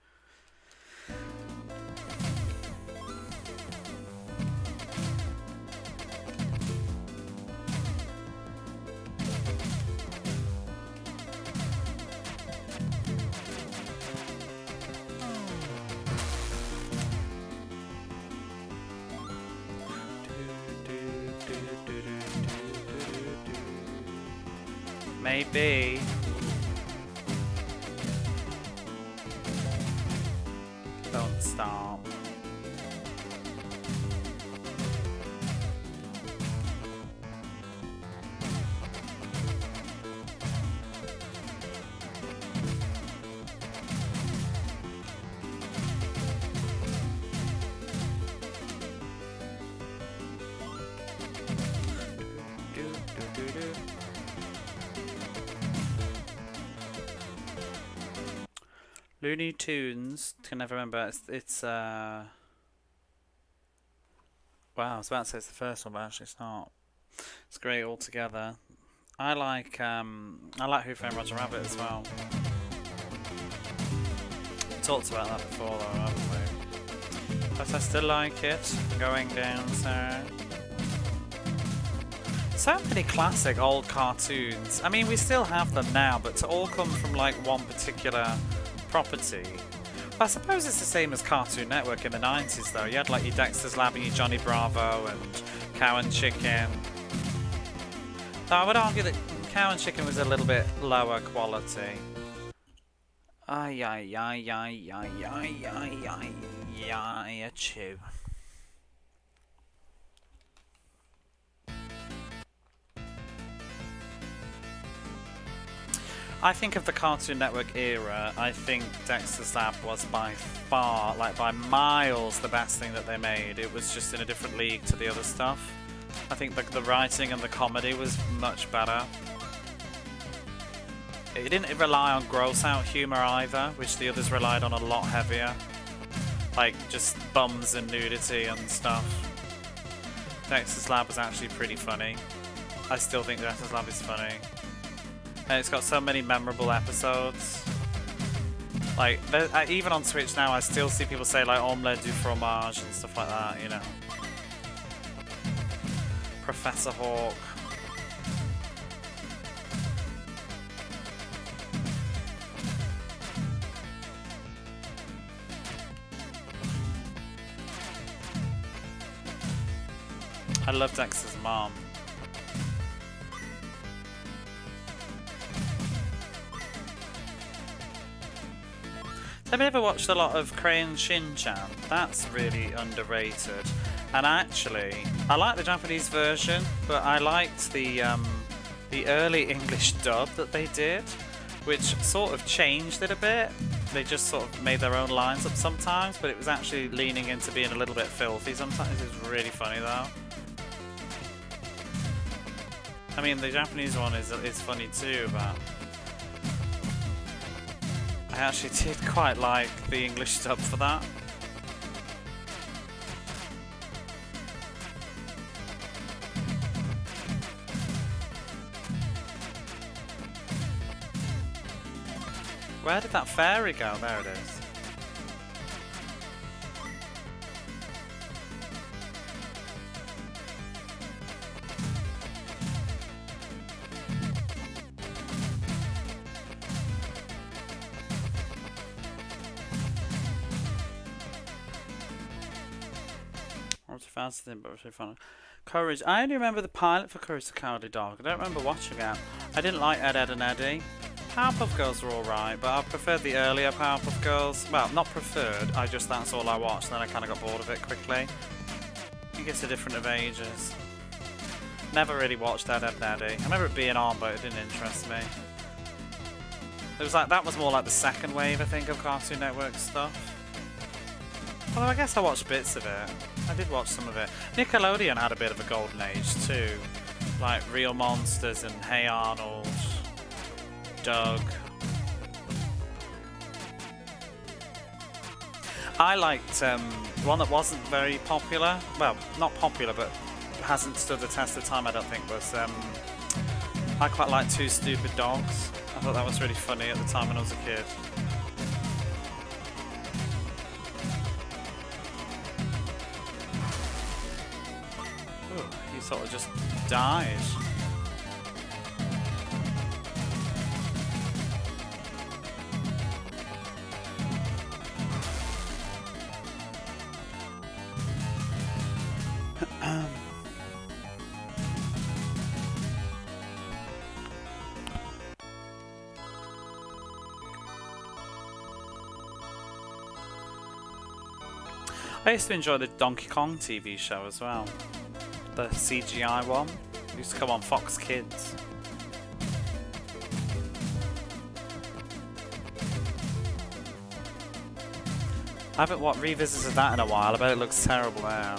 Maybe. Don't stop. Looney Tunes, can never remember. It's wow, I was about to say it's the first one, but actually it's not. It's great altogether. I like Who Framed Roger Rabbit as well. We talked about that before though, haven't we? But I still like it. Going down, sir. So many classic old cartoons. I mean, we still have them now, but to all come from like one particular property. Well, I suppose it's the same as Cartoon Network in the 90s though. You had like your Dexter's Lab and your Johnny Bravo and Cow and Chicken. Though I would argue that Cow and Chicken was a little bit lower quality. Ay ay ay ay ay ay ay ay ay achoo. I think of the Cartoon Network era, I think Dexter's Lab was by far, like by miles, the best thing that they made. It was just in a different league to the other stuff. I think the writing and the comedy was much better. It didn't rely on gross out humour either, which the others relied on a lot heavier. Like just bums and nudity and stuff. Dexter's Lab was actually pretty funny. I still think Dexter's Lab is funny. And it's got so many memorable episodes. Like, even on Twitch now, I still see people say like omelette du fromage and stuff like that, you know. Professor Hawk. I love Dexter's mom. Have you ever watched a lot of Crayon Shin-chan? That's really underrated. And actually, I like the Japanese version, but I liked the early English dub that they did, which sort of changed it a bit. They just sort of made their own lines up sometimes, but it was actually leaning into being a little bit filthy sometimes. It's really funny though. I mean, the Japanese one is funny too, but I actually did quite like the English dub for that. Where did that fairy go? There it is. Faster than, but it was really fun. Courage. I only remember the pilot for Courage the Cowardly Dog. I don't remember watching it. I didn't like Ed, Edd and Eddy. Powerpuff Girls were alright, but I preferred the earlier Powerpuff Girls. Well, not preferred, that's all I watched, then I kind of got bored of it quickly. I think it's a different of ages. Never really watched Ed, Edd and Eddy. I remember it being on, but it didn't interest me. It was like, that was more like the second wave, I think, of Cartoon Network stuff. Although I guess I watched bits of it. I did watch some of it. Nickelodeon had a bit of a golden age too. Like Real Monsters and Hey Arnold, Doug. I liked one that wasn't very popular. Well, not popular, but hasn't stood the test of time, I don't think, was I quite like Two Stupid Dogs. I thought that was really funny at the time when I was a kid. Ooh, he sort of just died. I used to enjoy the Donkey Kong TV show as well. The CGI one. It used to come on Fox Kids. I haven't revisited that in a while. I bet it looks terrible now.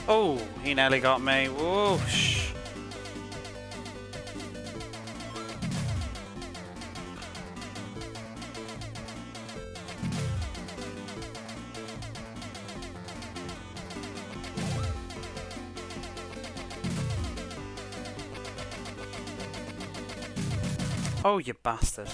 Oh, he nearly got me. Whoosh. Oh, you bastard.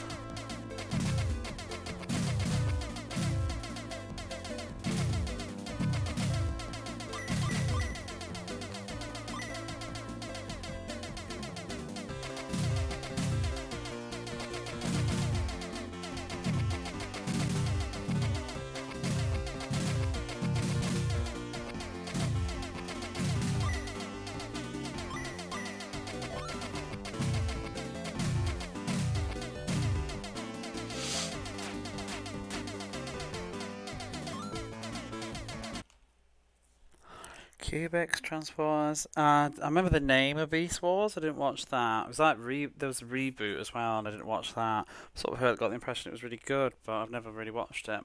Cubics, Transformers. I remember the name of Beast Wars. I didn't watch that. It was like there was a reboot as well, and I didn't watch that. Sort of got the impression it was really good, but I've never really watched it.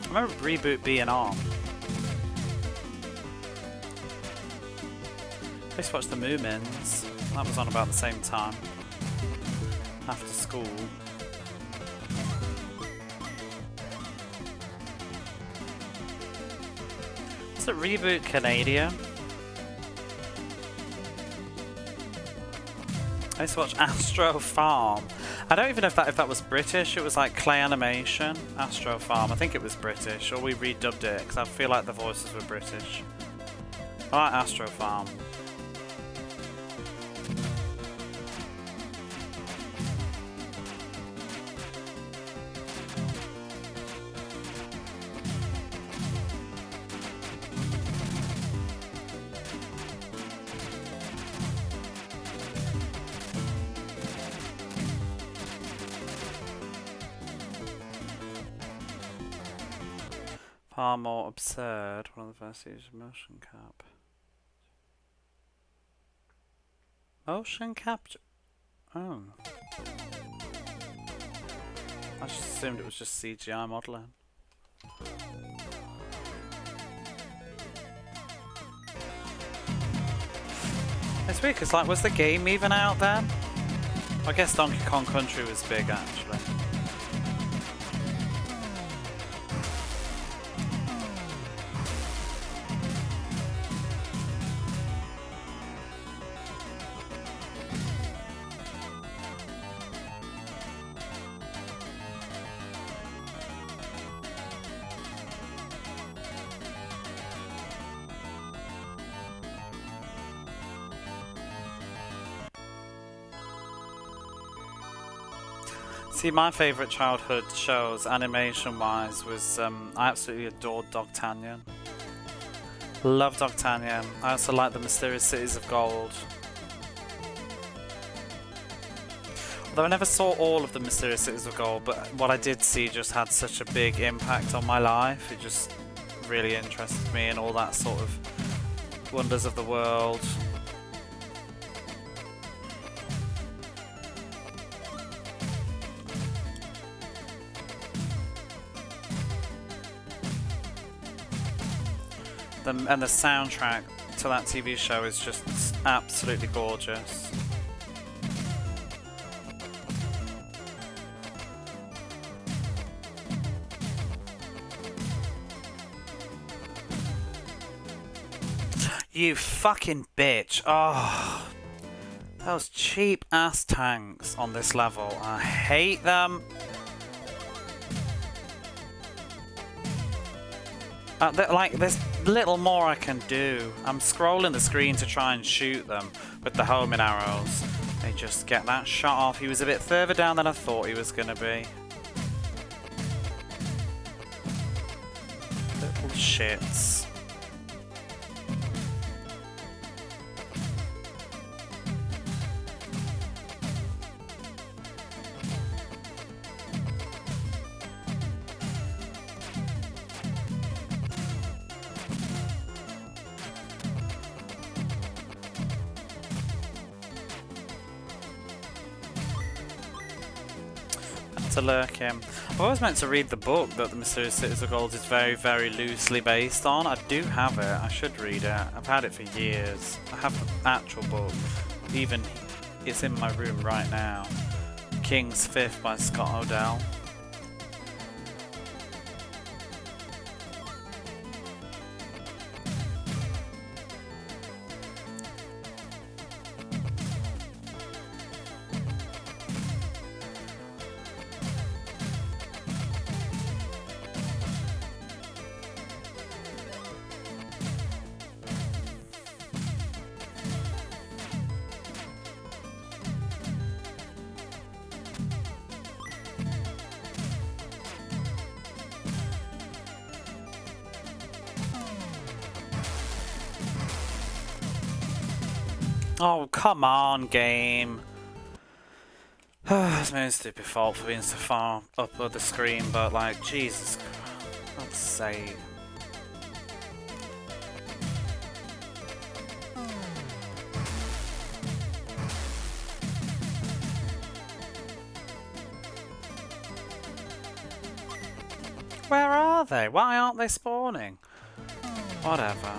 I remember reboot being on. I used to watch the Moomins. That was on about the same time. After school. Was it Reboot Canadian? I used to watch Astro Farm. I don't even know if that was British. It was like clay animation. Astro Farm. I think it was British, or we redubbed it because I feel like the voices were British. I like Astro Farm. Far more absurd. One of the first used motion cap. Motion capture. Oh. I just assumed it was just CGI modelling. It's weird because, like, was the game even out then? I guess Donkey Kong Country was big actually. See, my favourite childhood shows, animation-wise, was I absolutely adored Dogtanian. Love Dogtanian. I also like the Mysterious Cities of Gold. Although I never saw all of the Mysterious Cities of Gold, but what I did see just had such a big impact on my life. It just really interested me in all that sort of wonders of the world. And the soundtrack to that TV show is just absolutely gorgeous. You fucking bitch. Oh, those cheap ass tanks on this level. I hate them. Like, there's little more I can do. I'm scrolling the screen to try and shoot them with the homing arrows. They just get that shot off. He was a bit further down than I thought he was going to be. Little shits. To lurk him. I've always meant to read the book that the Mysterious Cities of Gold is very, very loosely based on. I do have it. I should read it. I've had it for years. I have the actual book. Even it's in my room right now. King's Fifth by Scott Odell. Oh, come on, game. It's my own stupid fault for being so far up on the screen, but like, Jesus, God's sake. Where are they? Why aren't they spawning? Whatever.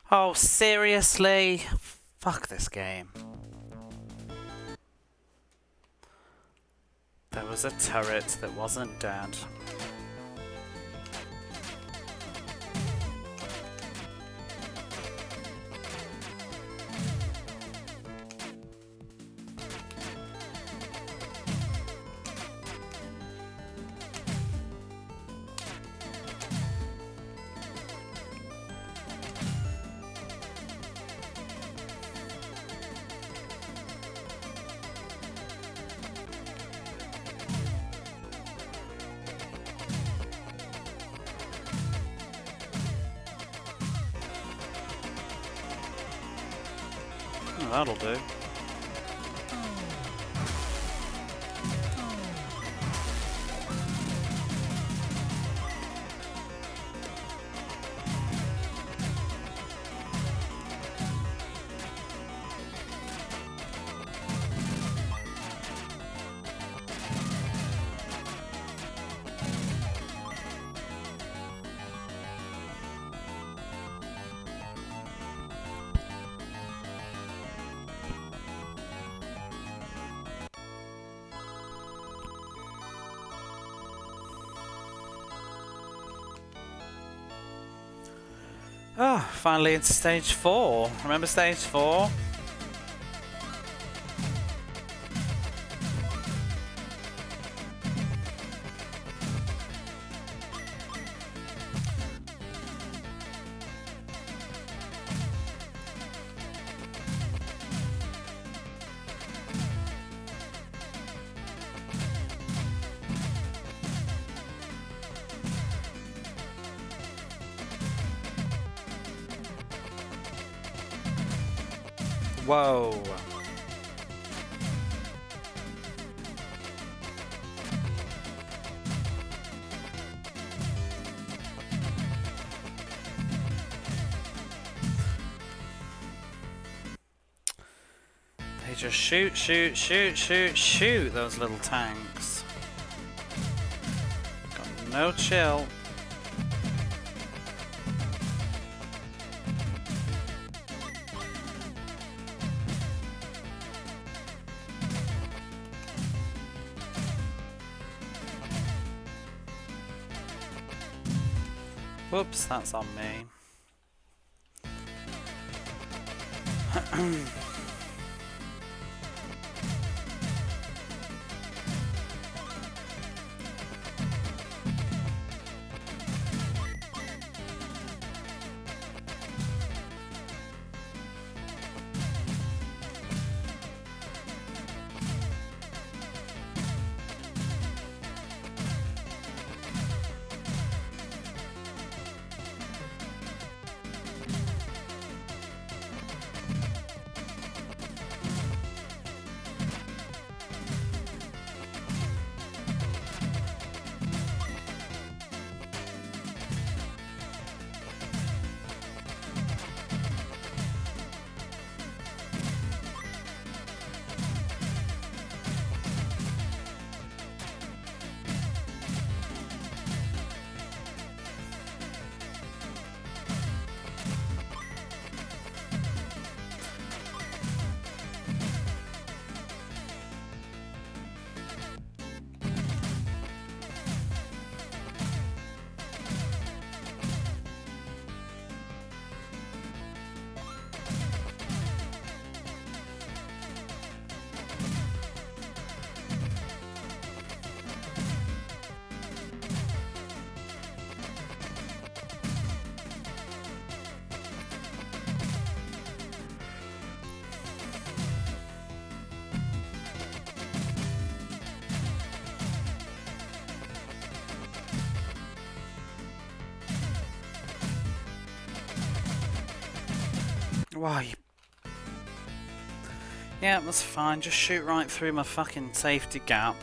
Oh, seriously? Fuck this game. There was a turret that wasn't dead. Oh, that'll do. Oh, finally into stage 4. Remember stage 4? Whoa. They just shoot, shoot, shoot, shoot, shoot those little tanks. Got no chill. Whoops, that's on me. Why? Yeah, that's fine. Just shoot right through my fucking safety gap.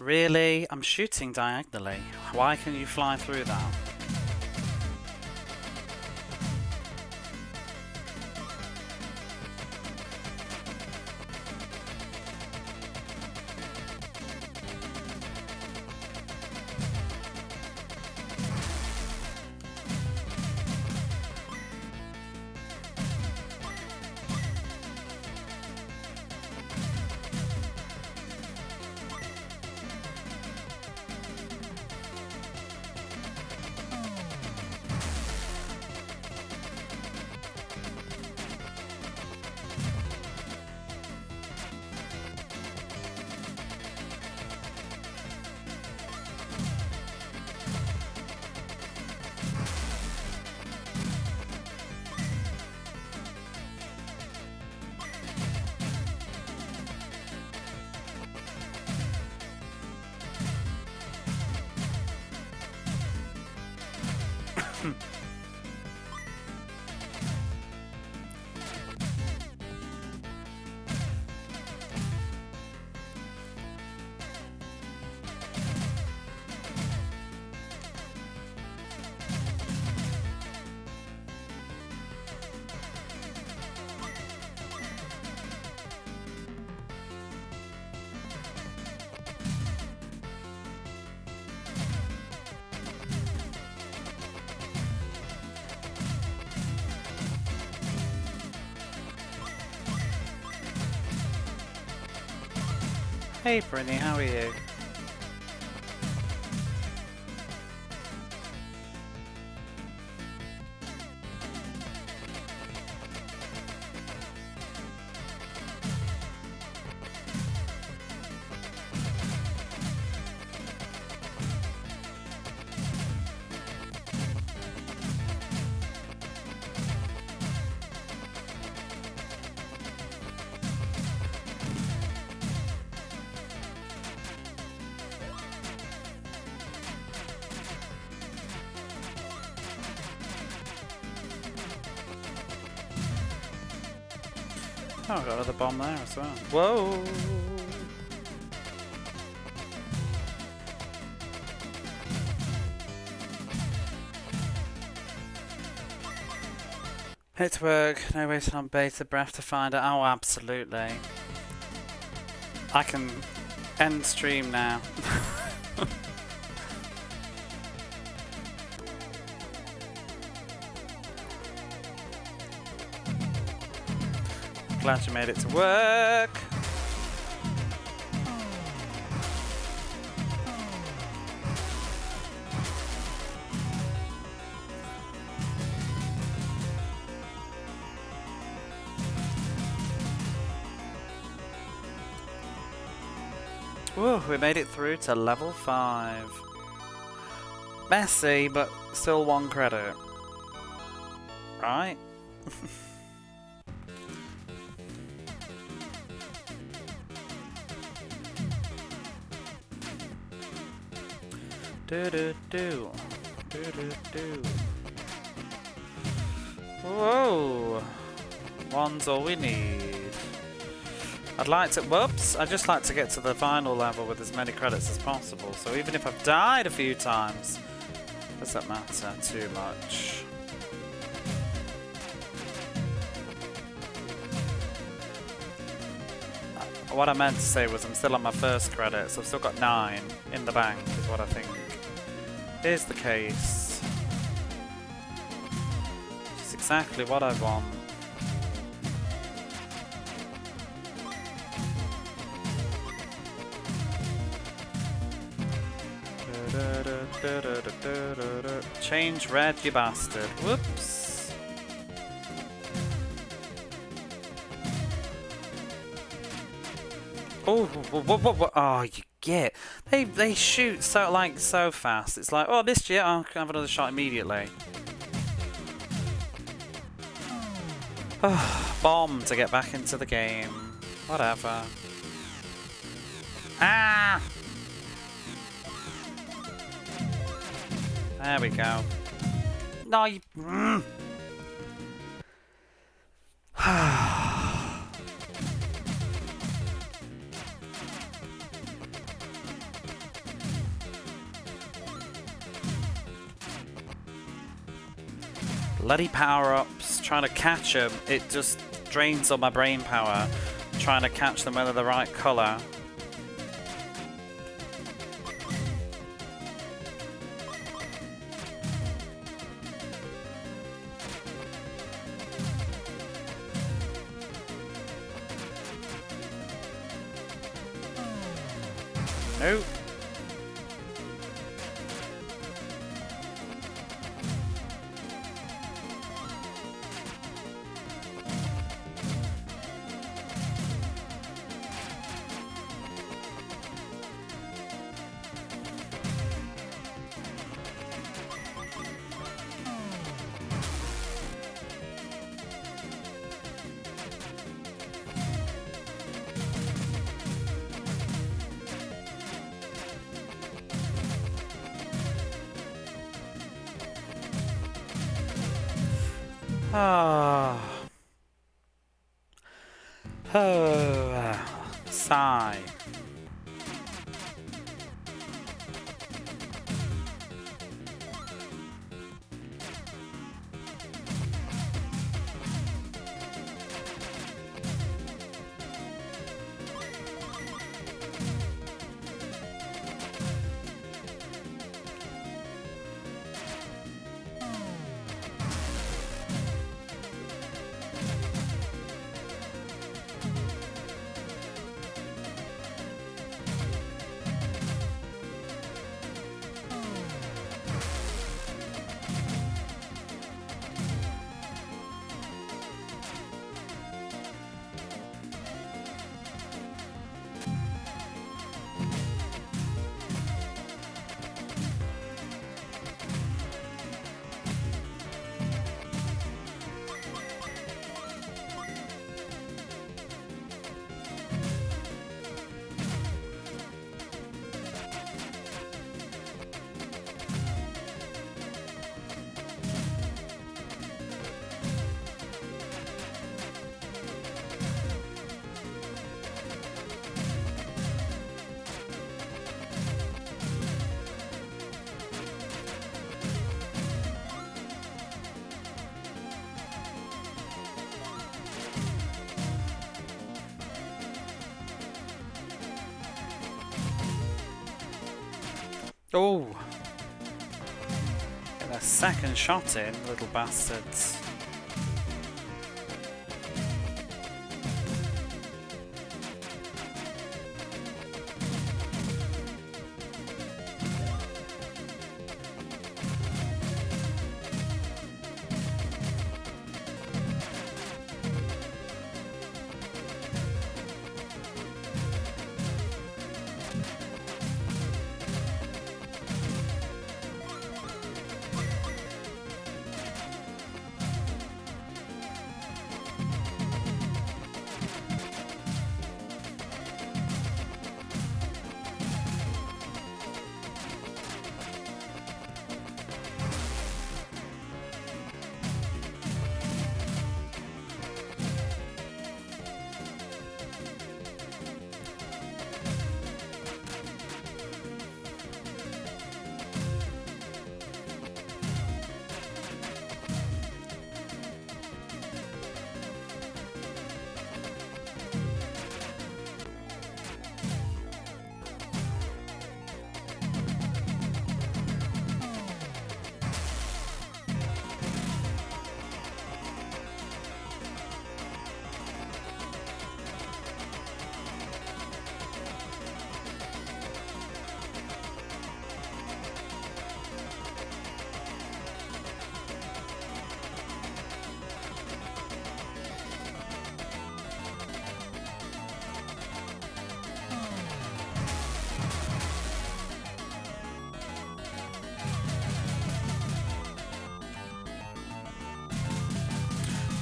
Really? I'm shooting diagonally. Why can you fly through that? Hey Brittany, how are you? Oh, I got another bomb there as well. Whoa! Hit work, no waiting on bated breath to find out. Oh, absolutely. I can end stream now. Glad you made it to work. Whoa, we made it through to level 5. Messy, but still 1 credit. Right? Do do do. Do do do. Whoa! 1's all we need. I'd like to, whoops, I'd just like to get to the final level with as many credits as possible, so even if I've died a few times, doesn't matter too much. What I meant to say was I'm still on my first credit, so I've still got 9 in the bank, is what I think is the case. It's exactly what I want. Change red, you bastard. Whoops. Oh, what? Oh, you get. They shoot so fast. It's like, oh, this year I'll have another shot immediately. Bomb to get back into the game. Whatever. Ah! There we go. No, you... bloody power-ups, trying to catch them, it just drains all my brain power, trying to catch them whether they're the right colour. Nope. Oh. Oh. Sigh. Oh! Get a second shot in, little bastards.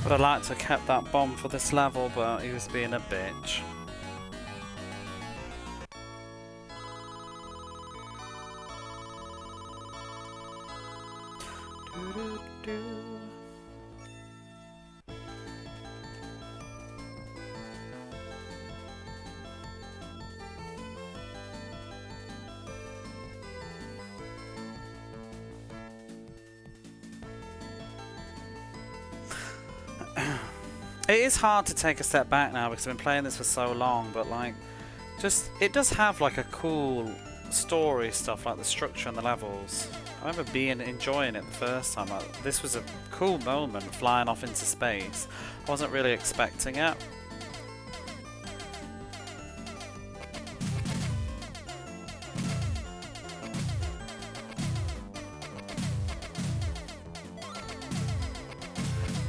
Would have liked to have kept that bomb for this level, but he was being a bitch. It is hard to take a step back now because I've been playing this for so long, but like, just it does have like a cool story stuff, like the structure and the levels. I remember enjoying it the first time. Like, this was a cool moment, flying off into space. I wasn't really expecting it.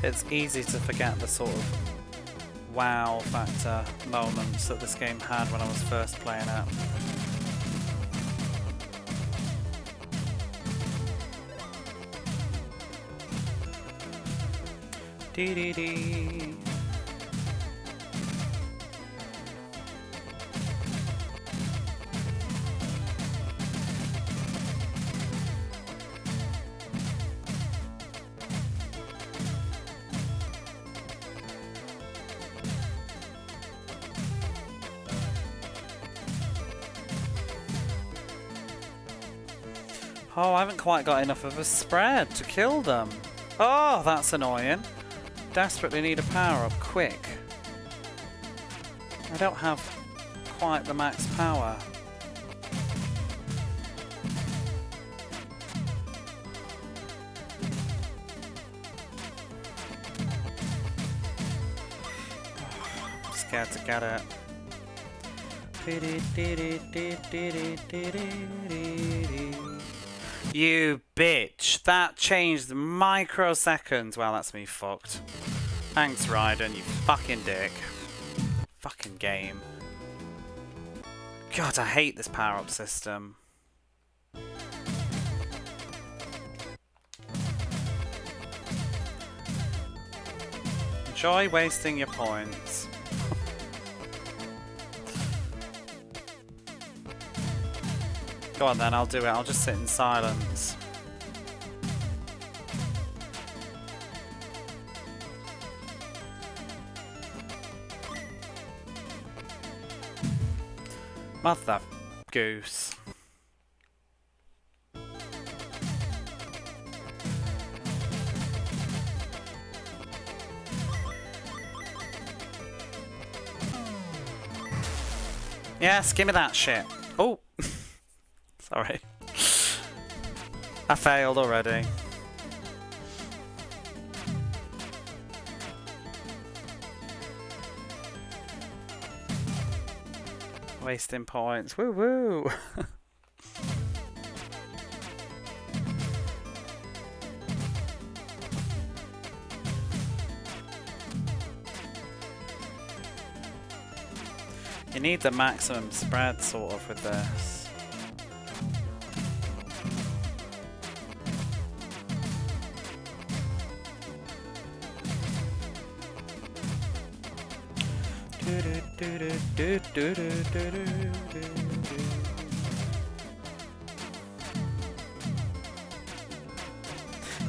It's easy to forget the sort of wow factor moments that this game had when I was first playing it. Dee dee dee. Oh, I haven't quite got enough of a spread to kill them. Oh, that's annoying. Desperately need a power-up, quick. I don't have quite the max power. I'm scared to get it. You bitch! That changed microseconds. Well, that's me fucked. Thanks, Raiden, you fucking dick. Fucking game. God, I hate this power-up system. Enjoy wasting your points. Go on then, I'll do it. I'll just sit in silence. Mother goose. Yes, give me that shit. Oh. Sorry. I failed already. Wasting points. Woo woo! You need the maximum spread sort of with this.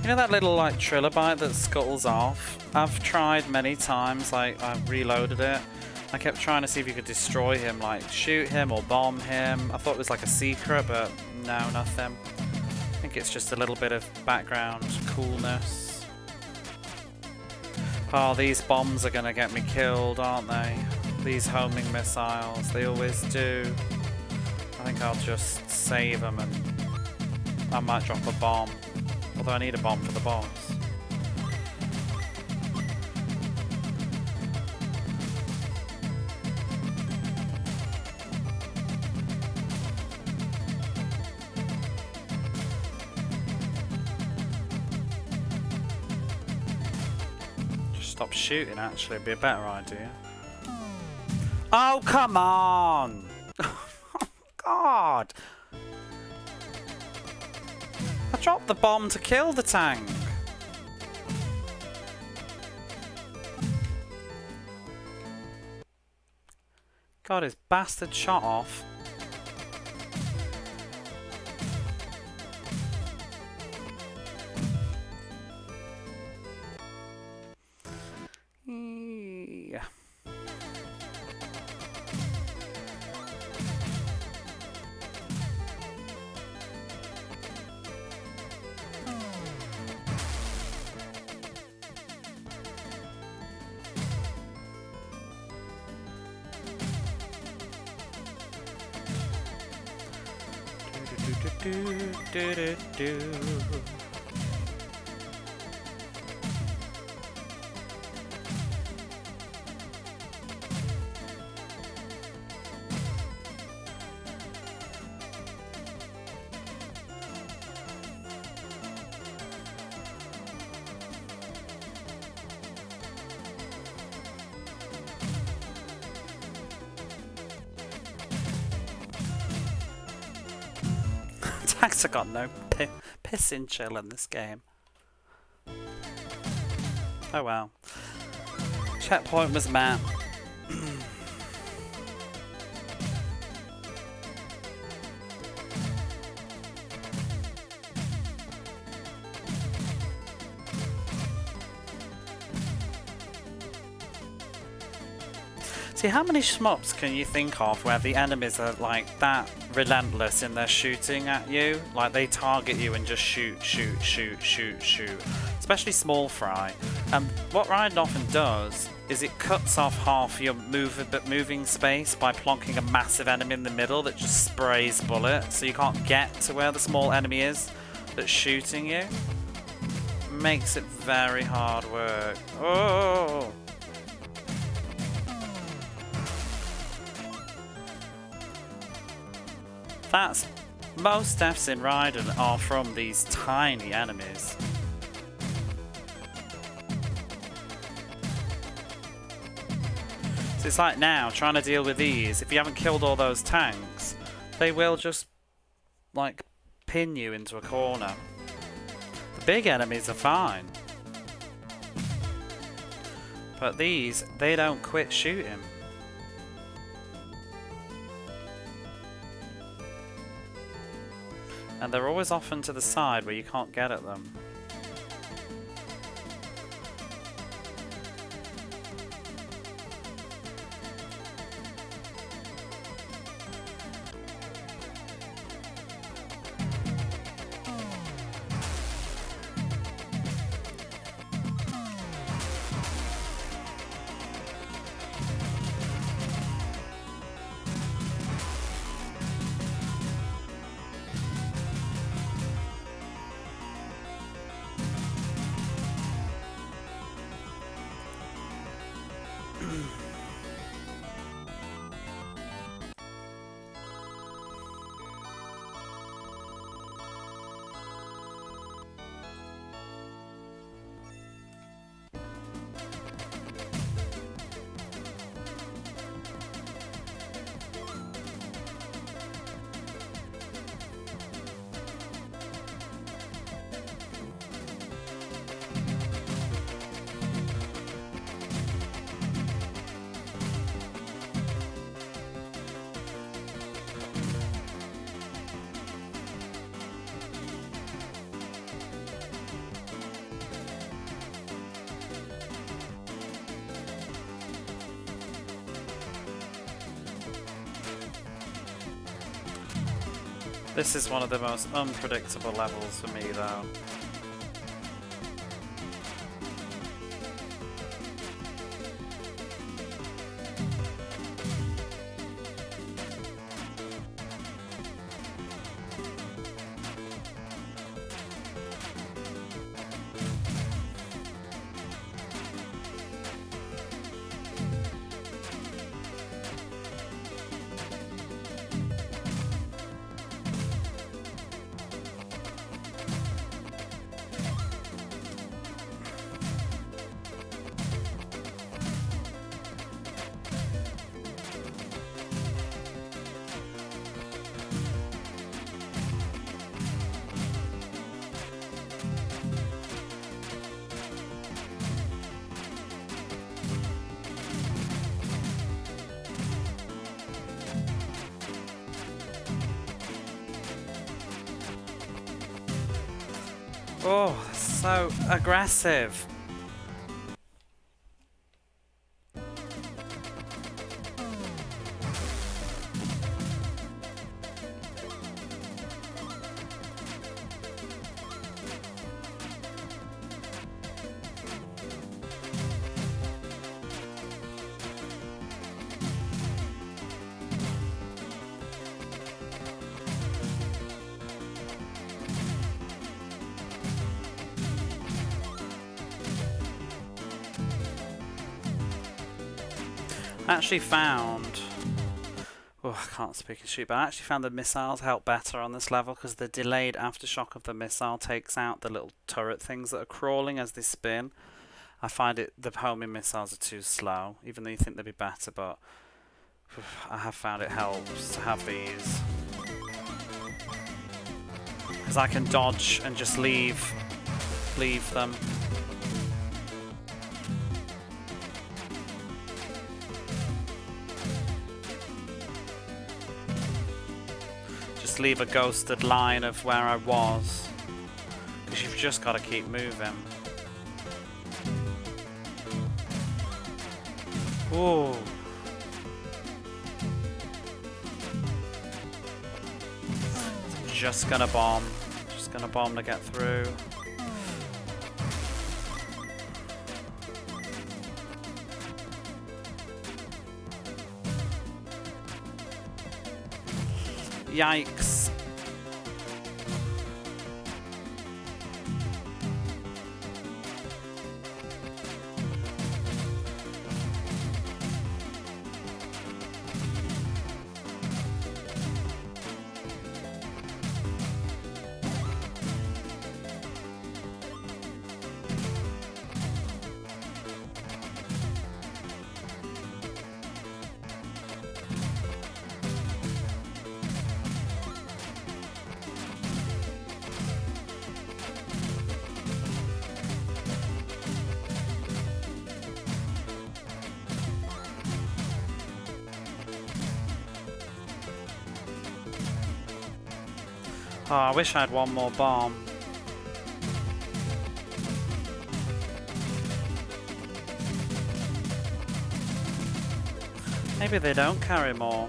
You know that little like trilobite that scuttles off? I've tried many times, like I've reloaded it. I kept trying to see if you could destroy him, like shoot him or bomb him. I thought it was like a secret, but no, nothing. I think it's just a little bit of background coolness. Oh, these bombs are gonna get me killed, aren't they? These homing missiles, they always do. I think I'll just save them and I might drop a bomb. Although I need a bomb for the boss. Just stop shooting, actually, it'd be a better idea. Oh, come on! God! I dropped the bomb to kill the tank. God, his bastard shot off. Yeah. Taxa got no pissing chill in this game. Oh well. Checkpoint was met. See, how many shmups can you think of where the enemies are like that relentless in their shooting at you? Like they target you and just shoot, shoot, shoot, shoot, shoot. Especially Small Fry. What Raiden often does is it cuts off half your moving space by plonking a massive enemy in the middle that just sprays bullets, so you can't get to where the small enemy is that's shooting you. Makes it very hard work. Oh! That's most deaths in Raiden are from these tiny enemies. So it's like now trying to deal with these. If you haven't killed all those tanks, they will just like pin you into a corner. The big enemies are fine, but these, they don't quit shooting. And they're always often to the side where you can't get at them. This is one of the most unpredictable levels for me though. Oh, so aggressive. I actually found... Oh, I can't speak and shoot, but I actually found the missiles help better on this level because the delayed aftershock of the missile takes out the little turret things that are crawling as they spin. I find the homing missiles are too slow, even though you think they'd be better, but I have found it helps to have these. Because I can dodge and just leave them. Just leave a ghosted line of where I was. Because you've just got to keep moving. Ooh. Just gonna bomb. Just gonna bomb to get through. Yikes. Oh, I wish I had one more bomb. Maybe they don't carry more.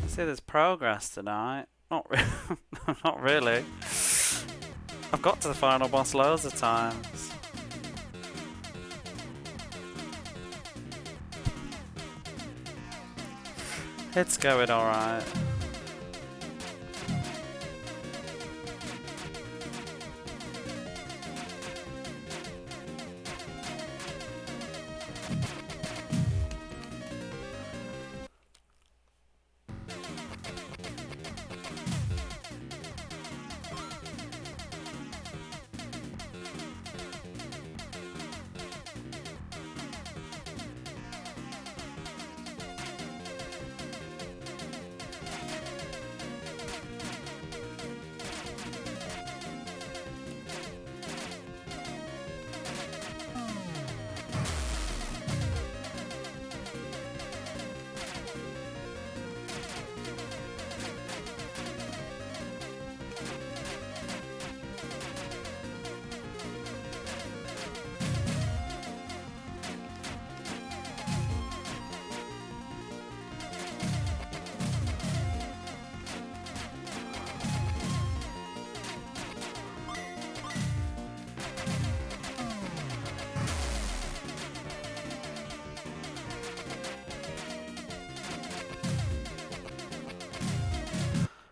See, there's progress tonight. Not really. Not really. I've got to the final boss loads of times. It's going alright.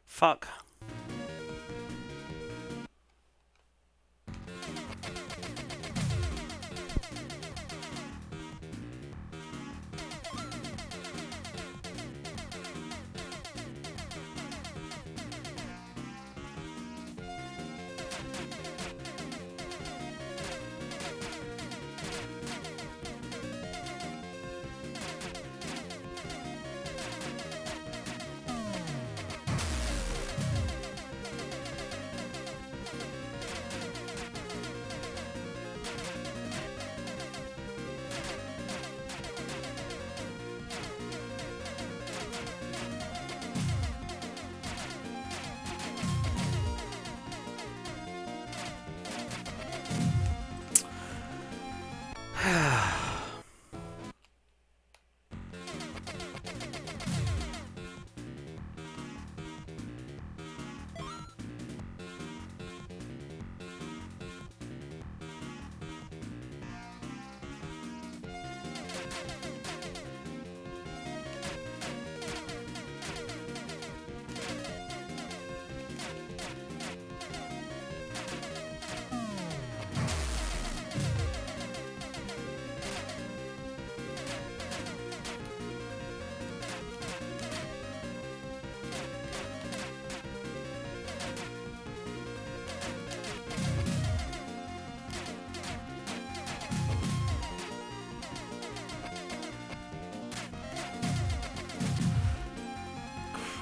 Fuck.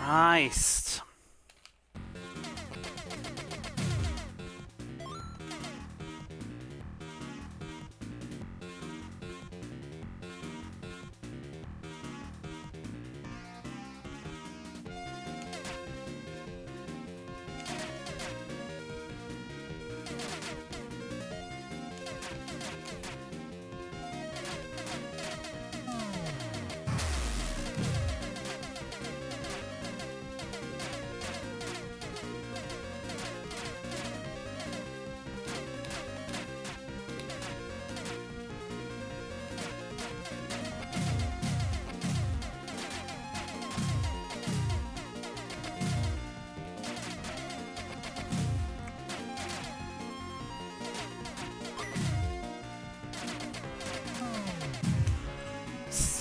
Christ.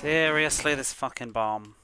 Seriously, this fucking bomb.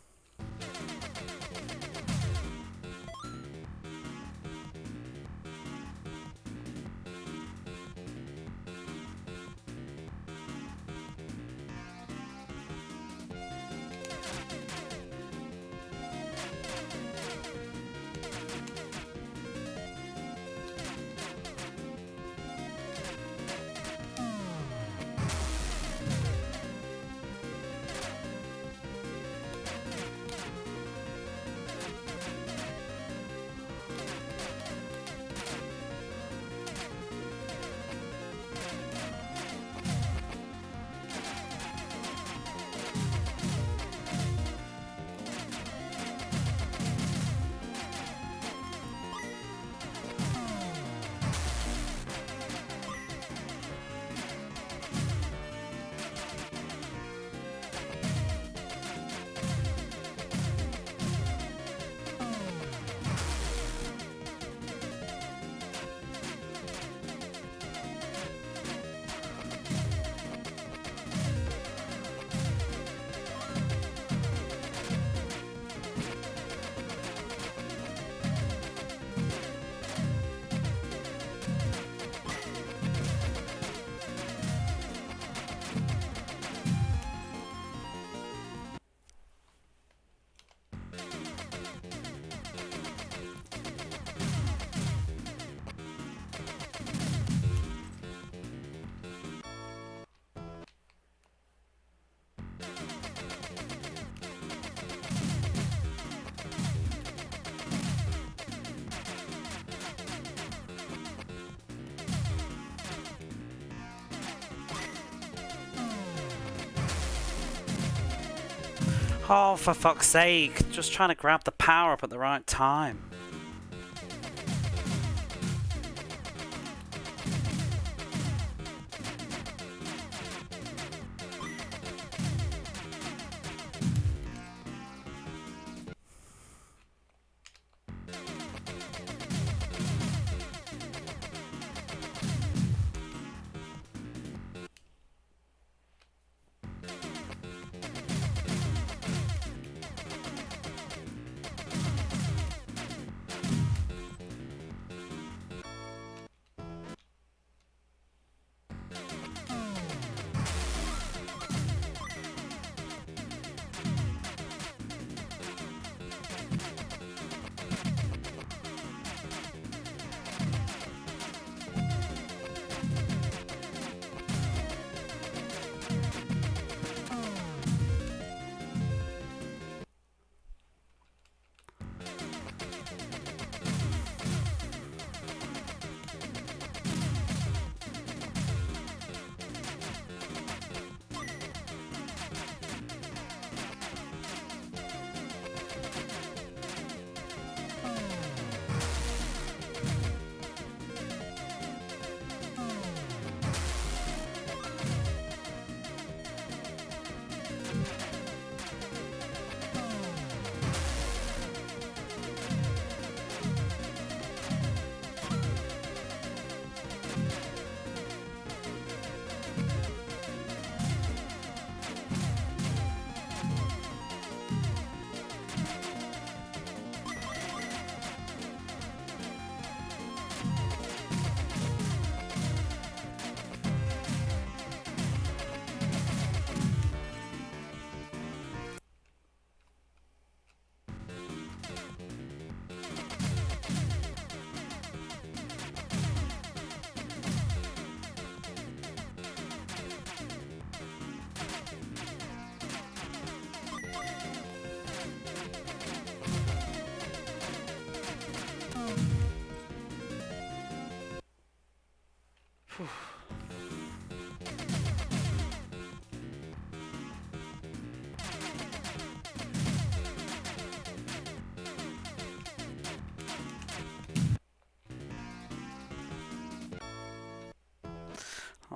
Oh, for fuck's sake. Just trying to grab the power up at the right time.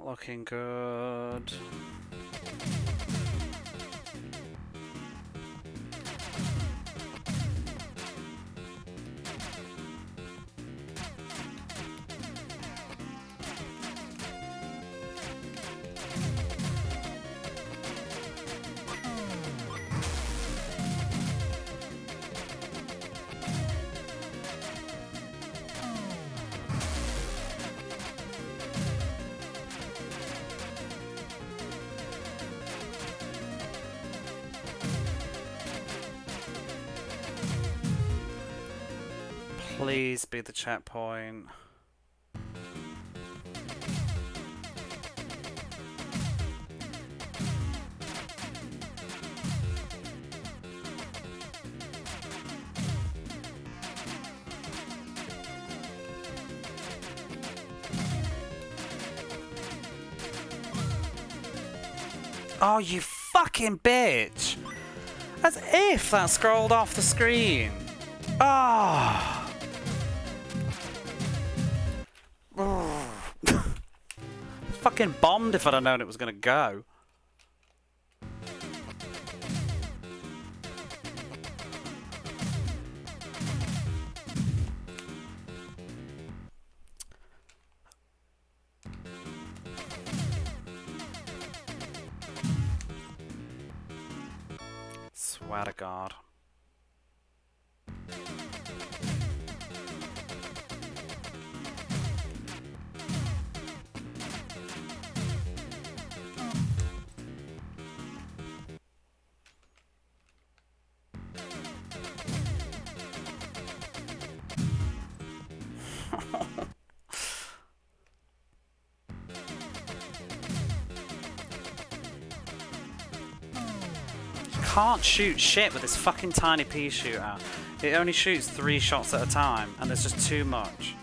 Not looking good. Please be the checkpoint. Oh, you fucking bitch! As if that scrolled off the screen. Ah. Oh. Fucking bombed if I'd have known it was gonna go. Swear to God. Can't shoot shit with this fucking tiny pea shooter. It only shoots 3 shots at a time, and there's just too much.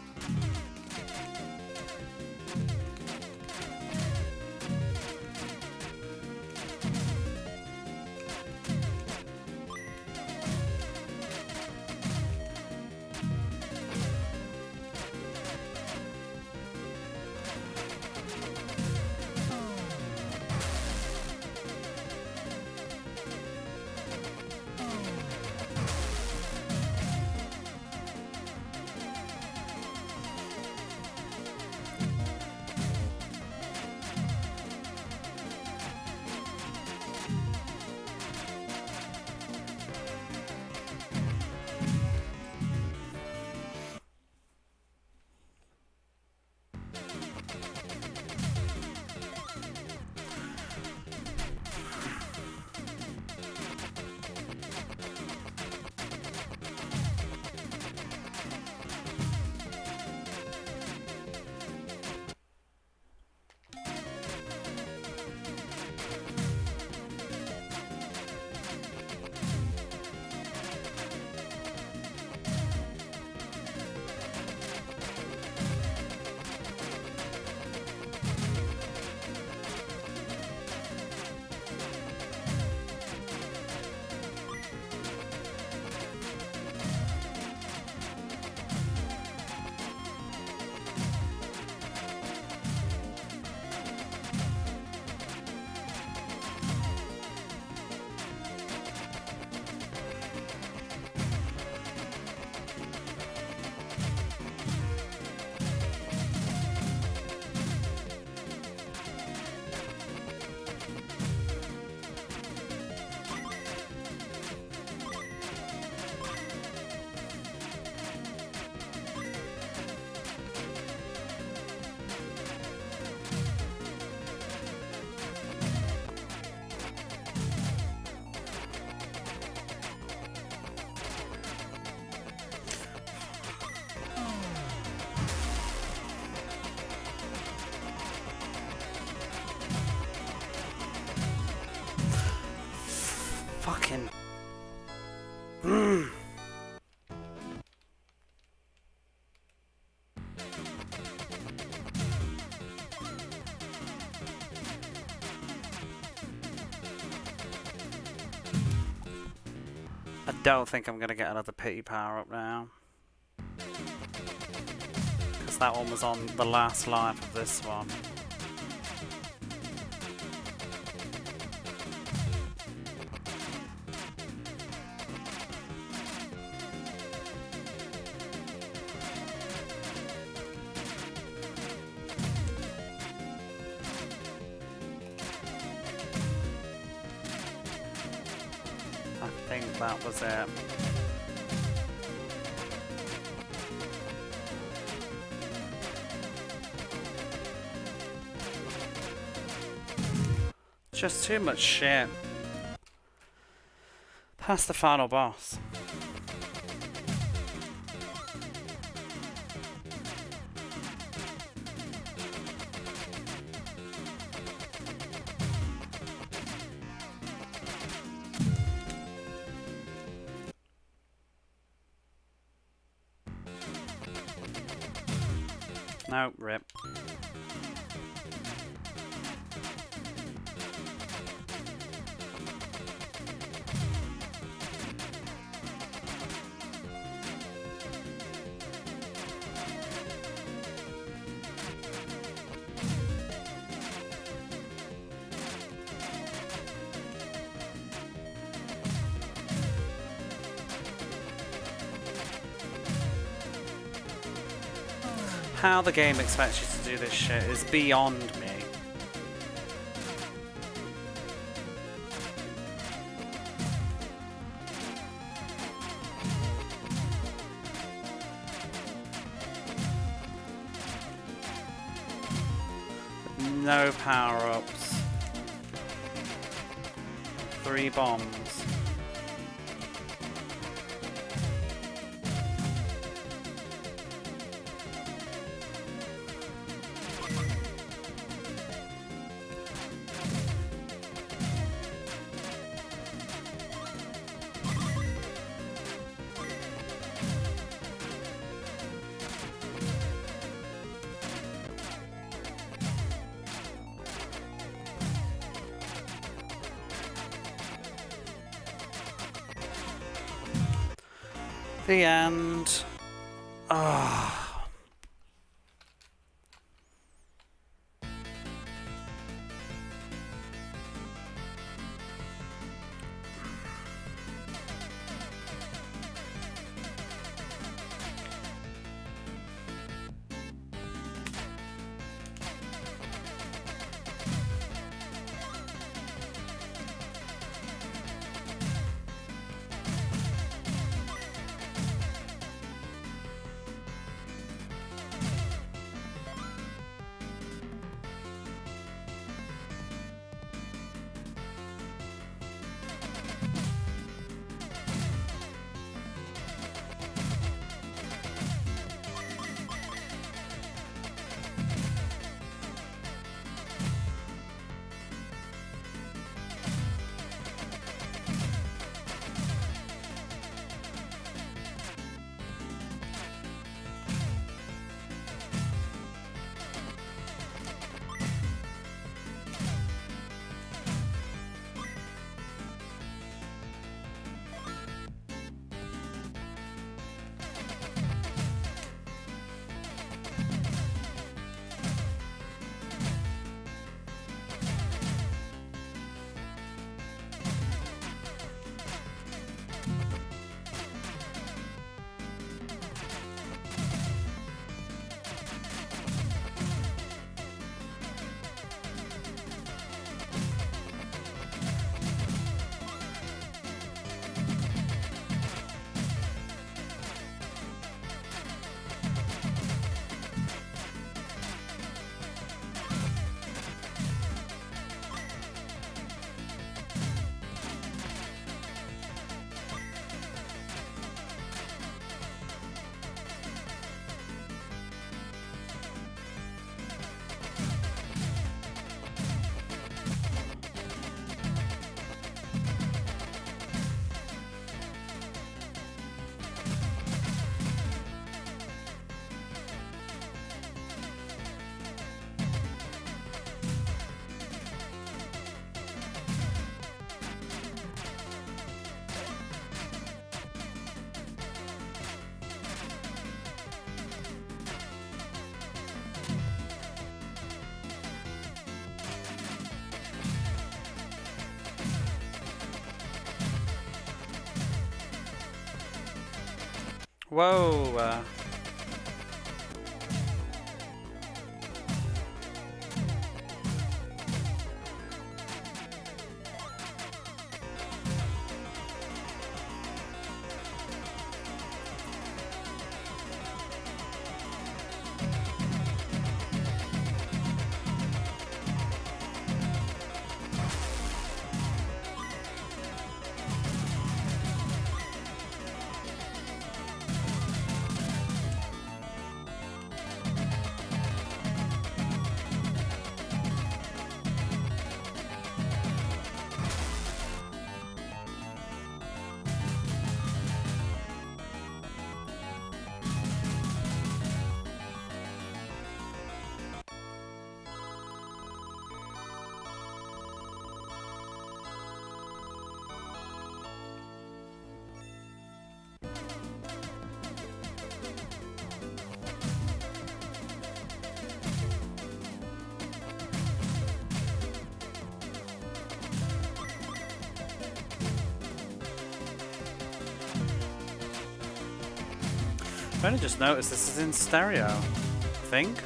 Fucking. I don't think I'm going to get another pity power up now. Because that one was on the last life of this one. think that was it. Just too much shit. Past the final boss. No, rip. How the game expects you to do this shit is beyond me. No power-ups. 3 bombs. The end. Ah. Whoa. I've only just noticed this is in stereo, I think.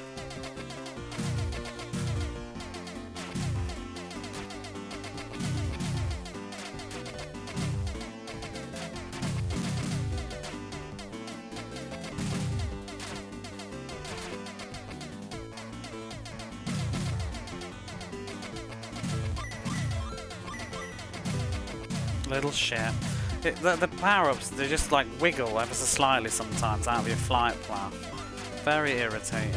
Little shit. The power-ups, they just like wiggle ever so slightly sometimes out of your flight path. Very irritating.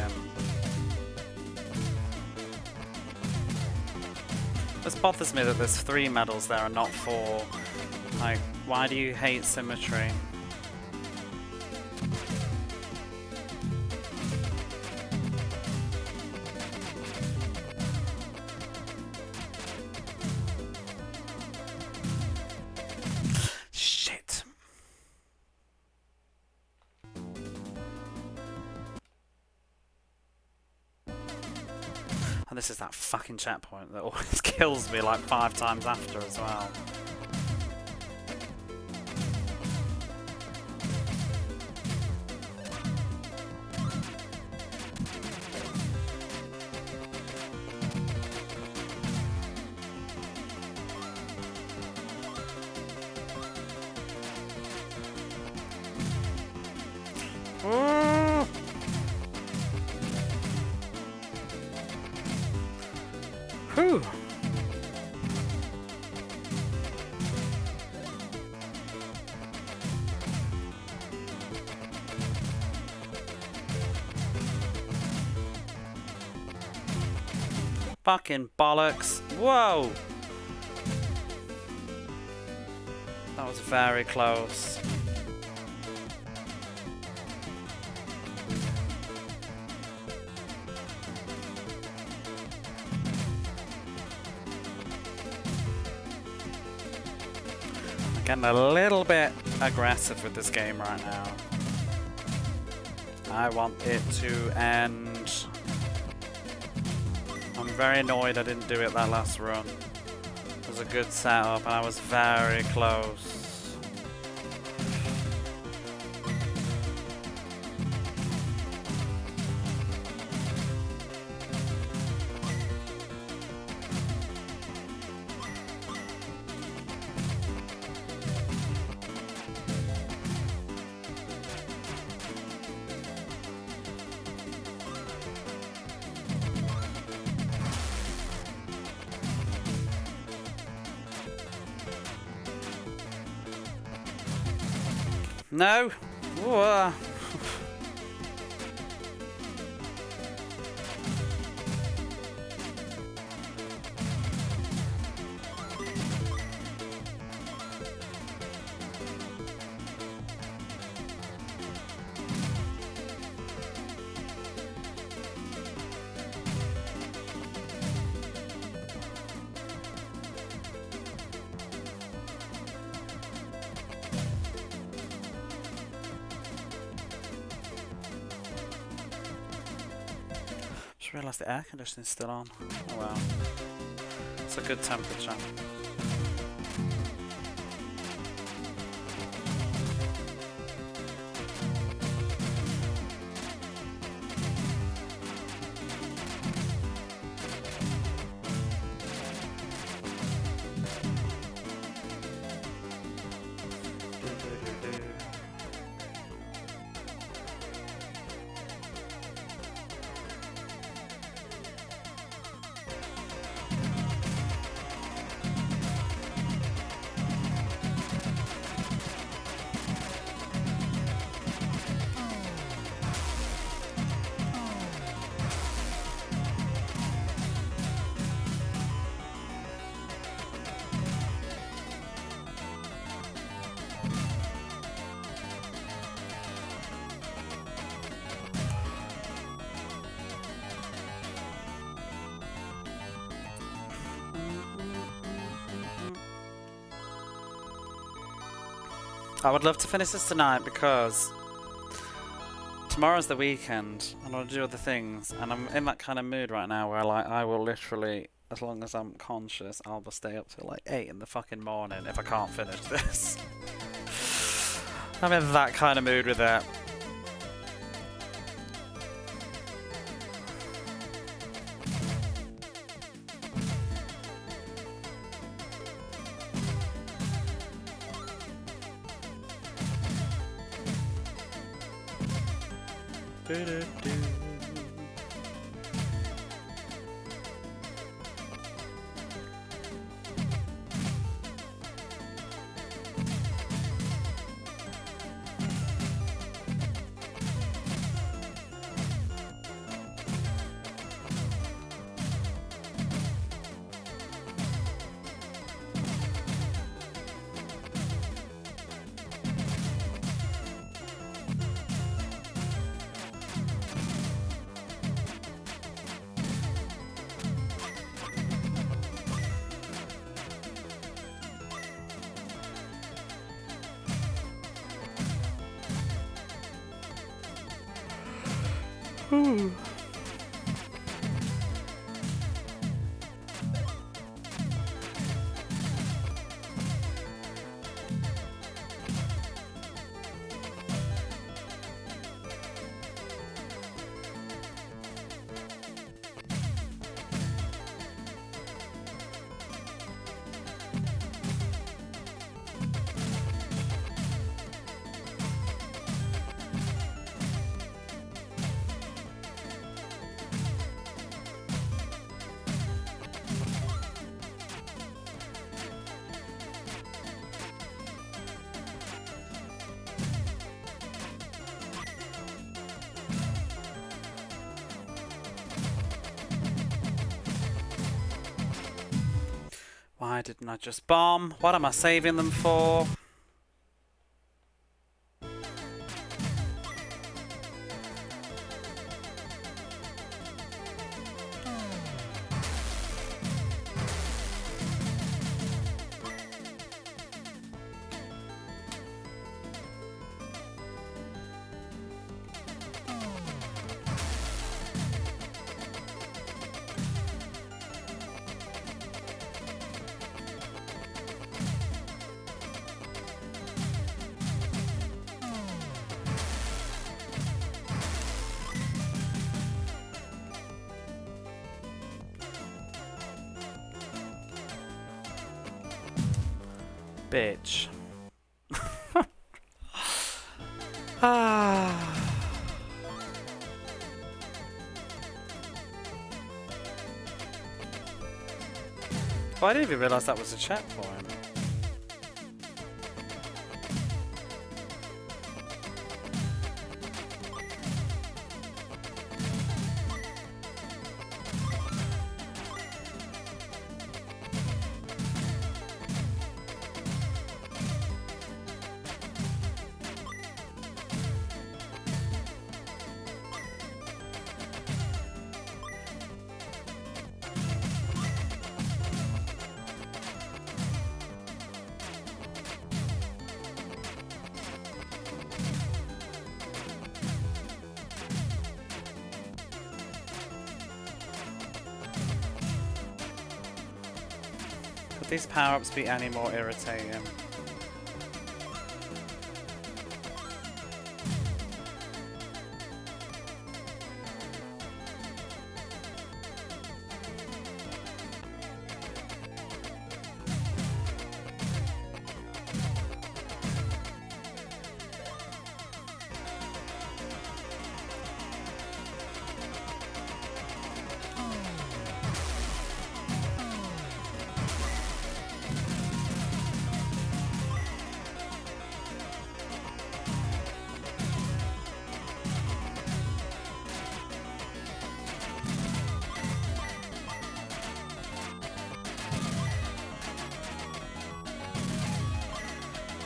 This bothers me that there's 3 medals there and not 4. Like, why do you hate symmetry? And this is that fucking checkpoint that always kills me like 5 times after as well. Whew. Fucking bollocks. Whoa! That was very close. Getting a little bit aggressive with this game right now. I want it to end. I'm very annoyed I didn't do it that last run. It was a good setup and I was very close. No! Ooh, just realised the air conditioning's still on. Oh well. It's a good temperature. I would love to finish this tonight because tomorrow's the weekend and I want to do other things, and I'm in that kind of mood right now where like I will literally, as long as I'm conscious, I'll just stay up till like 8 in the fucking morning if I can't finish this. I'm in that kind of mood with it. Do-do-do. Why didn't I just bomb? What am I saving them for? Bitch. Oh, I didn't even realise that was a checkpoint. Could these power-ups be any more irritating?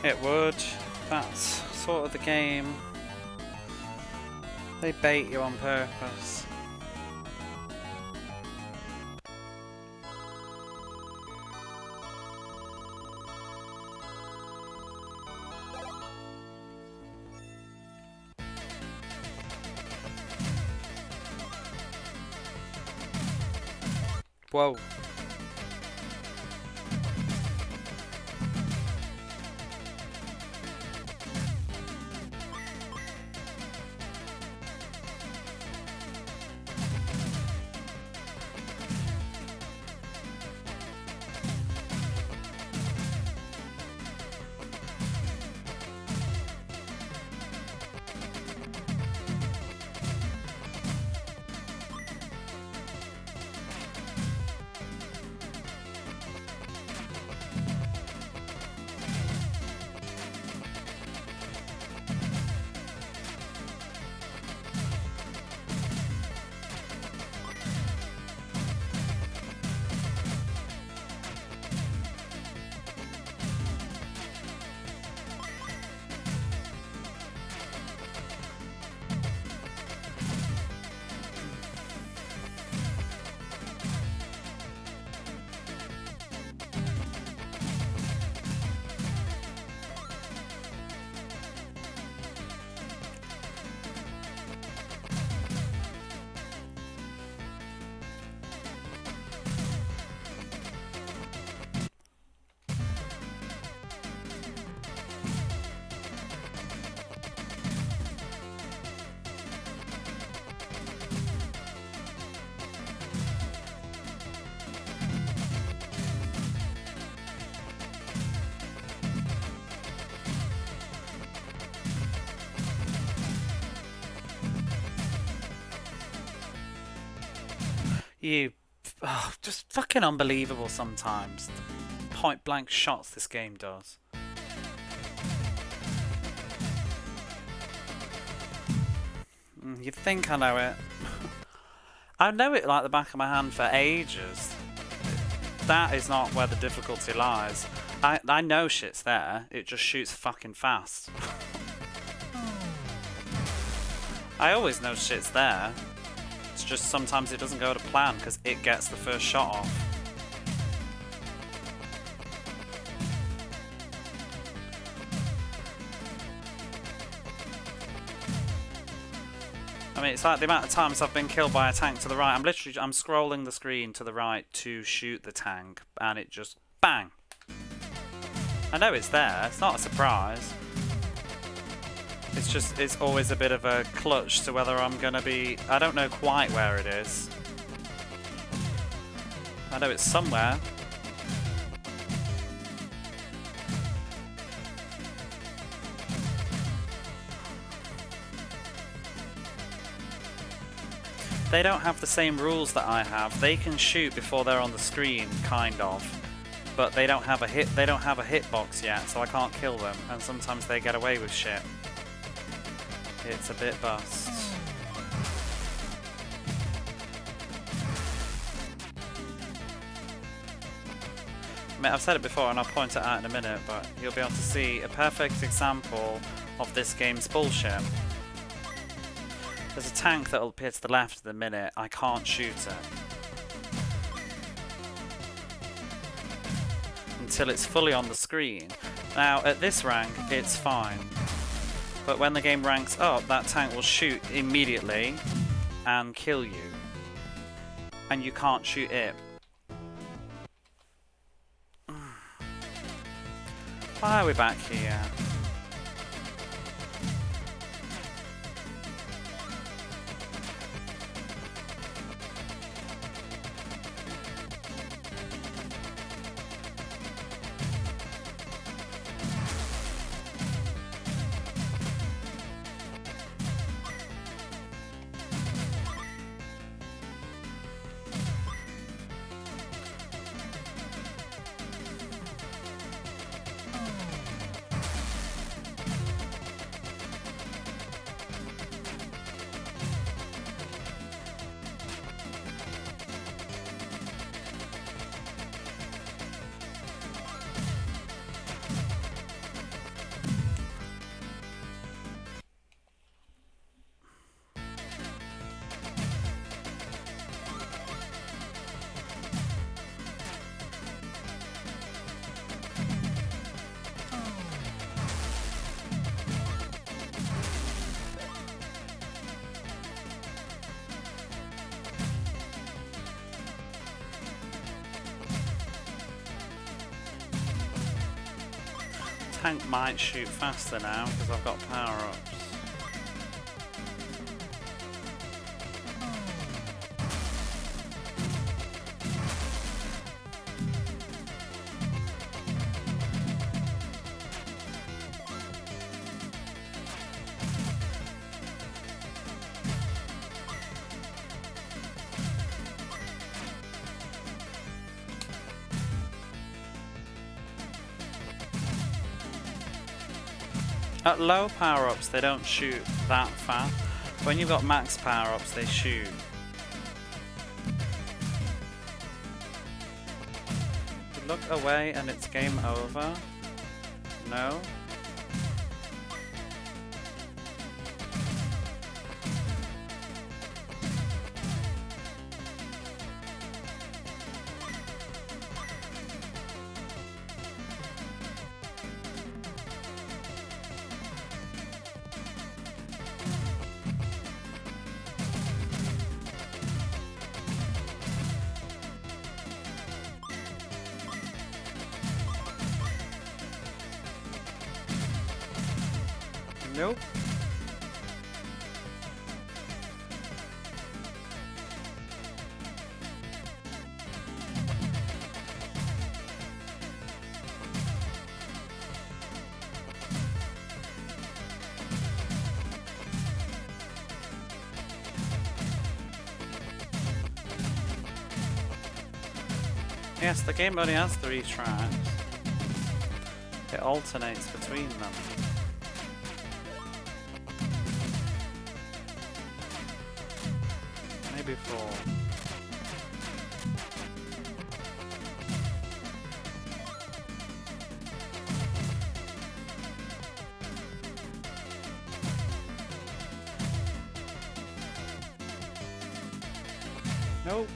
It would. That's sort of the game. They bait you on purpose. Whoa. You, just fucking unbelievable sometimes. The point blank shots this game does. You'd think I know it. I know it like the back of my hand for ages. That is not where the difficulty lies. I know shit's there, it just shoots fucking fast. I always know shit's there. It's just sometimes it doesn't go to plan because it gets the first shot off. I mean, it's like the amount of times I've been killed by a tank to the right. I'm scrolling the screen to the right to shoot the tank, and it just bang. I know it's there. It's not a surprise. It's always a bit of a clutch to whether I'm gonna be. I don't know quite where it is. I know it's somewhere. They don't have the same rules that I have. They can shoot before they're on the screen, kind of, but they don't have a hitbox yet, so I can't kill them. And sometimes they get away with shit. It's a bit bust. I mean, I've said it before, and I'll point it out in a minute, but you'll be able to see a perfect example of this game's bullshit. There's a tank that'll appear to the left at the minute. I can't shoot it until it's fully on the screen. Now, at this rank, it's fine. But when the game ranks up, that tank will shoot immediately and kill you. And you can't shoot it. Why are we back here? Tank might shoot faster now because I've got power-ups. At low power-ups they don't shoot that fast. When you've got max power-ups they shoot. You look away and it's game over. No? Nope. Yes, the game only has 3 tracks. It alternates between them. Maybe 4. Nope.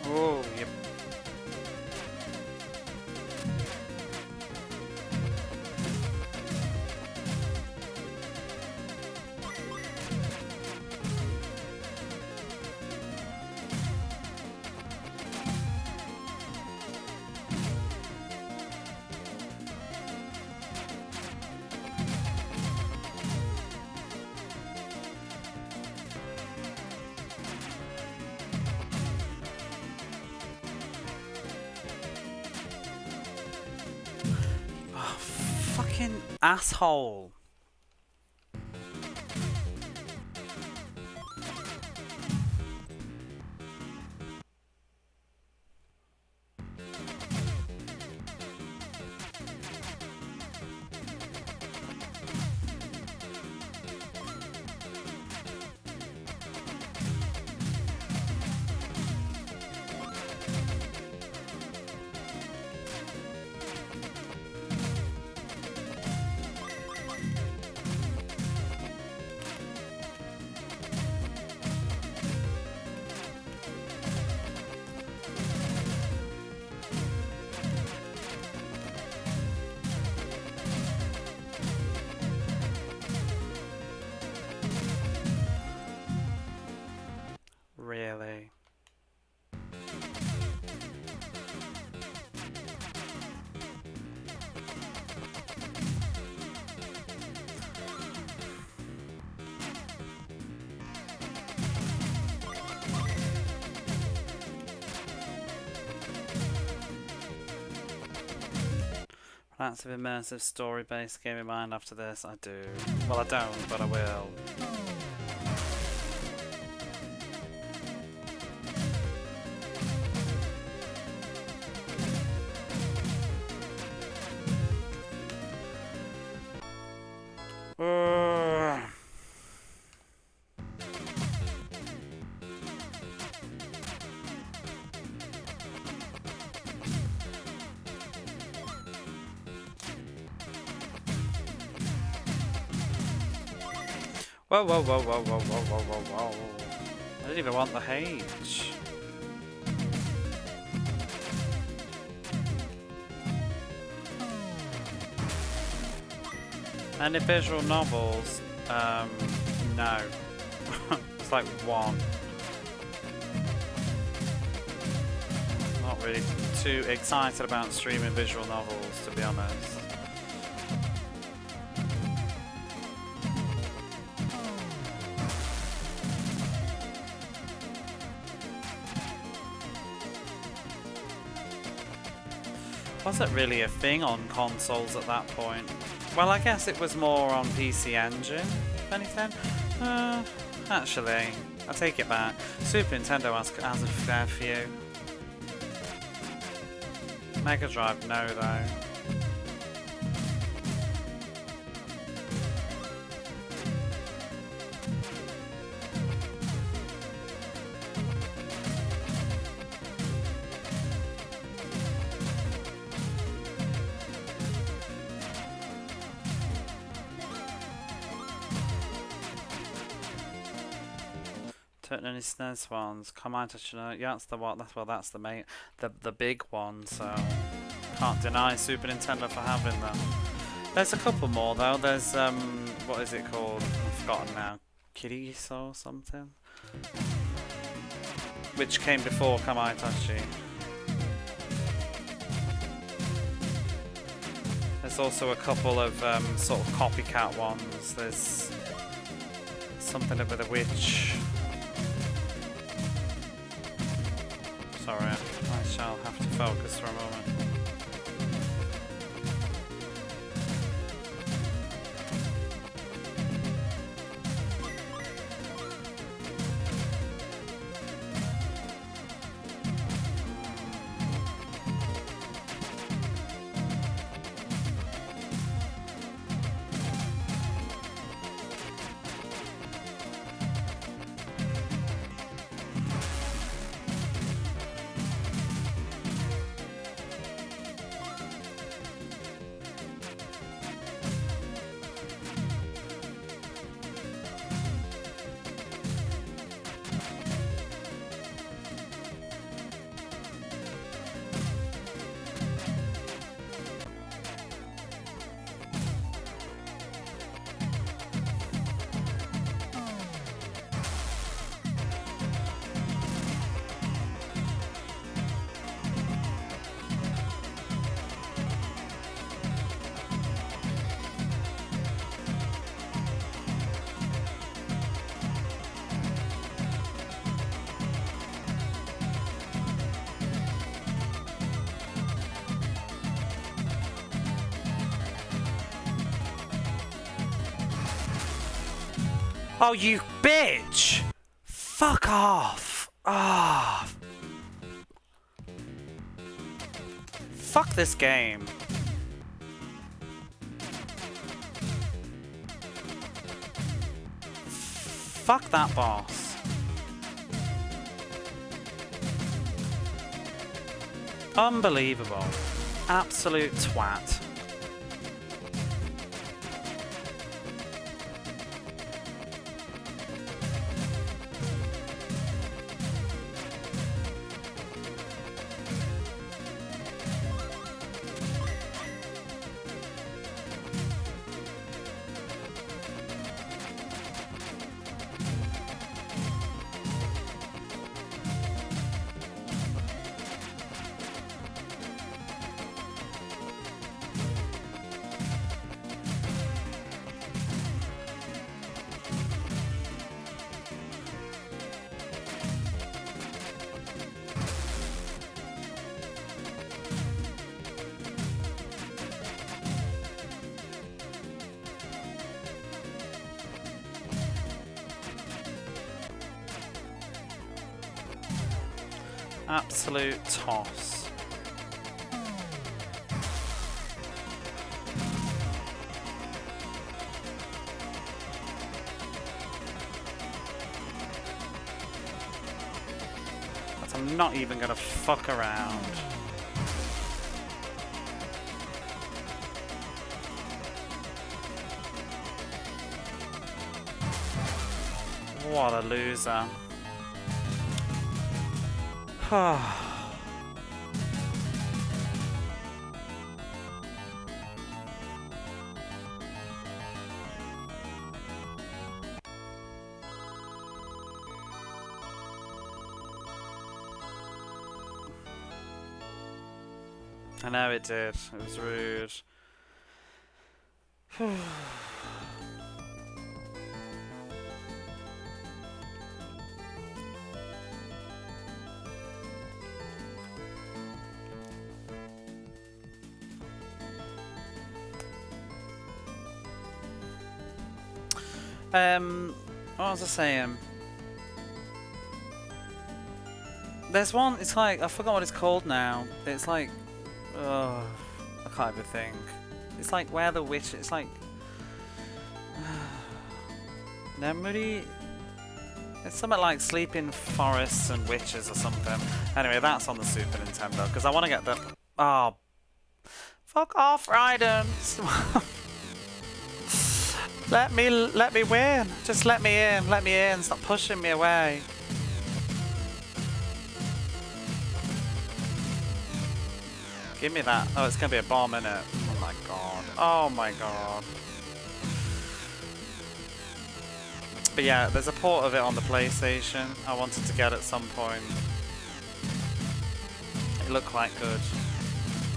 Oh, yep. Oh, fucking asshole. Really? Active immersive story-based game in mind after this? I do. Well, I don't, but I will. Whoa, whoa, whoa, whoa, whoa, whoa, whoa, whoa, whoa. I didn't even want the H. Any visual novels? No. It's like one. Not really too excited about streaming visual novels, to be honest. Was it really a thing on consoles at that point? Well, I guess it was more on PC Engine, if anything. Actually, I take it back. Super Nintendo has a fair few. Mega Drive, no, though. Any SNES ones? Come on, yeah, that's the what? That's the main, the big one. So can't deny Super Nintendo for having them. There's a couple more though. There's what is it called? I've forgotten now. Gradius or something, which came before Kamaitachi. There's also a couple of sort of copycat ones. There's something with a witch. Sorry, I shall have to focus for a moment. Oh, you bitch! Fuck off! Ah! Fuck this game. Fuck that boss. Unbelievable. Absolute twat. Absolute toss. But I'm not even gonna fuck around. What a loser. I know it did. It was rude. What was I saying? There's one, it's like, I forgot what it's called now. It's like, oh, I can't even think. It's like where the witch, it's like, memory. It's something like sleeping forests and witches or something. Anyway, that's on the Super Nintendo, because I want to get the, oh, fuck off, Raiden. Let me win. Just let me in, stop pushing me away. Give me that. Oh, it's gonna be a bomb, innit? Oh my god. Oh my god. But yeah, there's a port of it on the PlayStation. I wanted to get at some point. It looked quite good.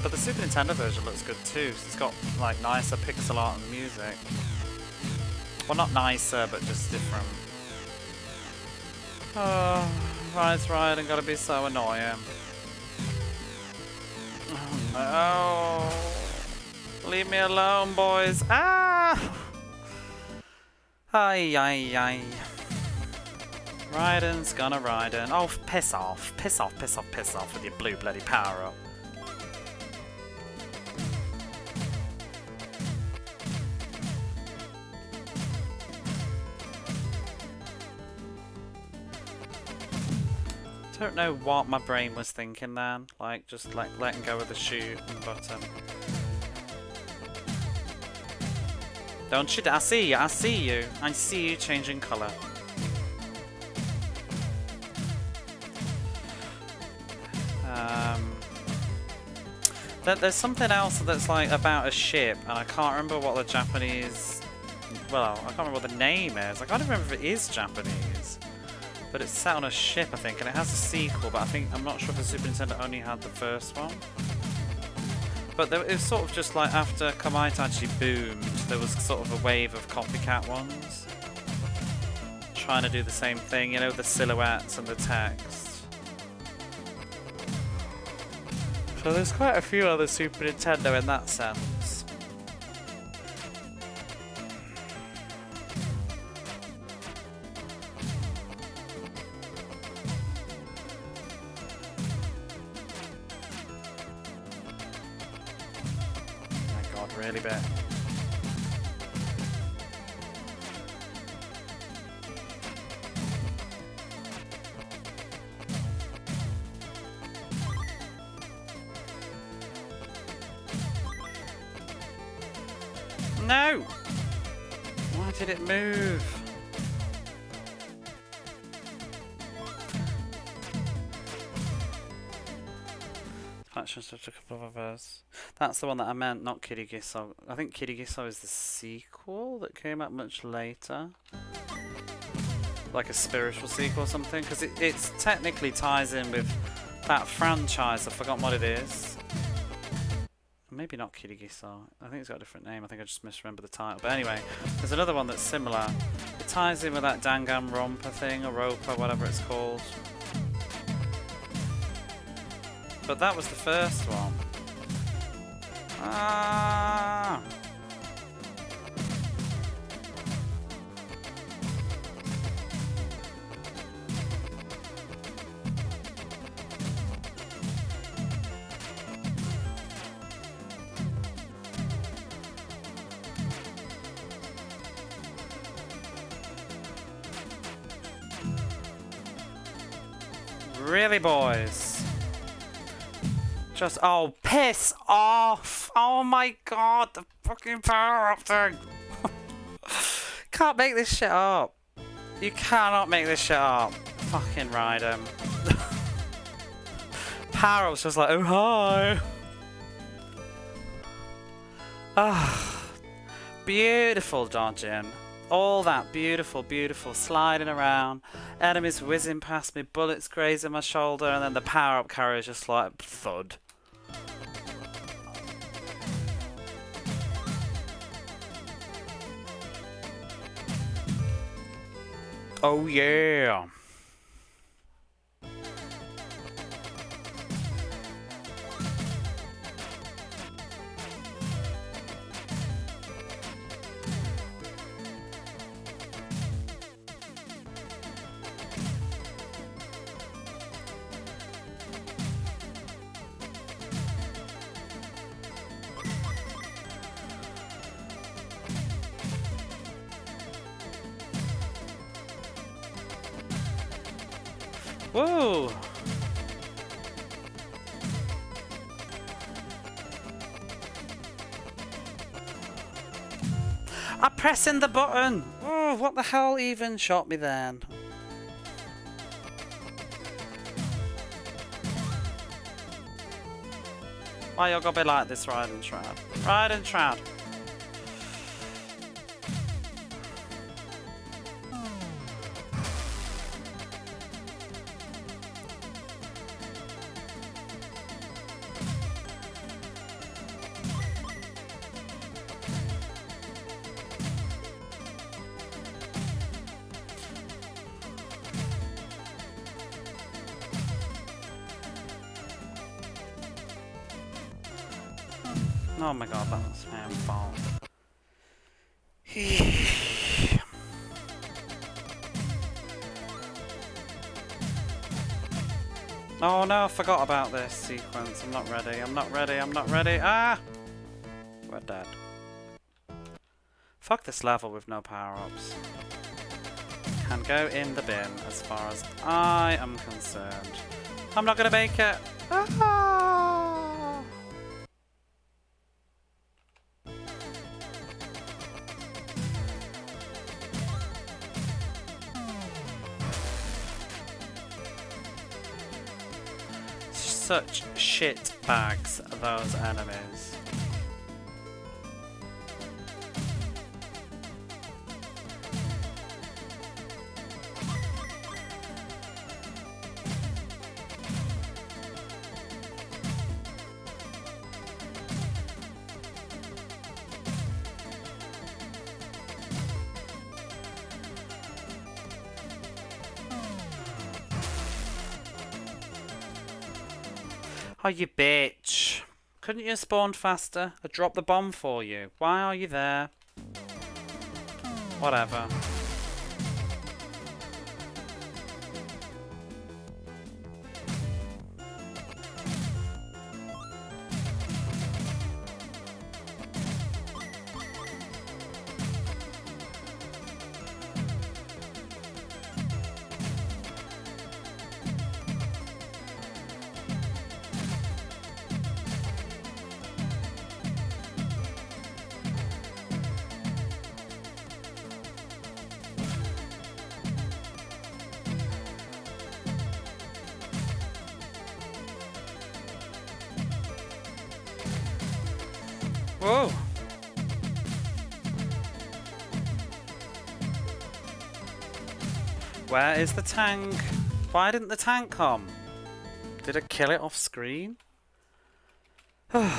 But the Super Nintendo version looks good too. It's got like nicer pixel art and music. Well, not nicer, but just different. Oh, right, and gotta be so annoying. Oh no. Leave me alone, boys. Ah! Ay. Raiden's gonna Raiden. Oh, piss off. Piss off with your blue bloody power up. I don't know what my brain was thinking then, like just like letting go of the shoot and button. Don't you? I see you changing colour. There's something else that's like about a ship, and I can't remember what the Japanese. Well, I can't remember what the name is. I can't remember if it is Japanese. But it's set on a ship, I think, and it has a sequel, but I'm not sure if the Super Nintendo only had the first one. But it was sort of just like after Kamaitachi boomed, there was sort of a wave of copycat ones. Trying to do the same thing, you know, the silhouettes and the text. So there's quite a few other Super Nintendo in that sense. Really bad. No! Why did it move? Just a couple of others. That's the one that I meant, not Kirigiso. I think Kirigiso is the sequel that came out much later. Like a spiritual sequel or something, because it technically ties in with that franchise. I've forgotten what it is. Maybe not Kirigiso. I think it's got a different name. I think I just misremember the title. But anyway, there's another one that's similar. It ties in with that Danganronpa thing, or Ropa, whatever it's called. But that was the first one. Ah. Really, boys? Just, oh, piss off! Oh my god, the fucking power-up thing! Can't make this shit up. You cannot make this shit up. Fucking Raiden. Power-up's just like, oh hi! Ah, beautiful dodging. All that beautiful sliding around. Enemies whizzing past me, bullets grazing my shoulder, and then the power-up carrier is just like, thud. Oh yeah. Whoa! I'm pressing the button! Oh, what the hell even shot me then? Why you gotta be like this, Raiden Shroud? Raiden Shroud! Oh my god, that was my own fault. Oh no, I forgot about this sequence. I'm not ready, I'm not ready, I'm not ready. Ah! We're dead. Fuck this level with no power-ups. Can go in the bin as far as I am concerned. I'm not gonna make it! Ah! Such shit bags, those enemies. Oh, you bitch. Couldn't you have spawned faster? I dropped the bomb for you. Why are you there? Whatever. Whoa! Where is the tank? Why didn't the tank come? Did I kill it off screen? The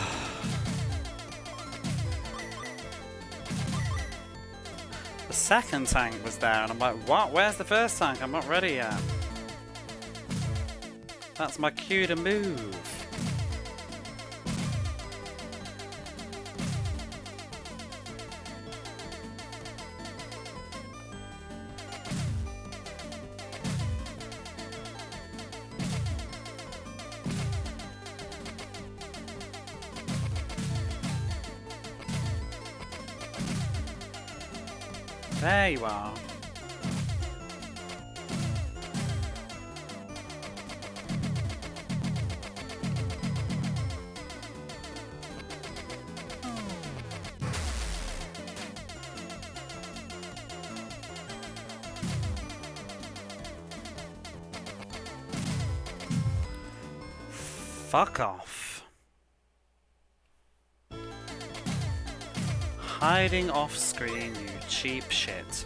second tank was there and I'm like, what? Where's the first tank? I'm not ready yet. That's my cue to move. There you are. Fuck off. Hiding off screen, you cheap shit.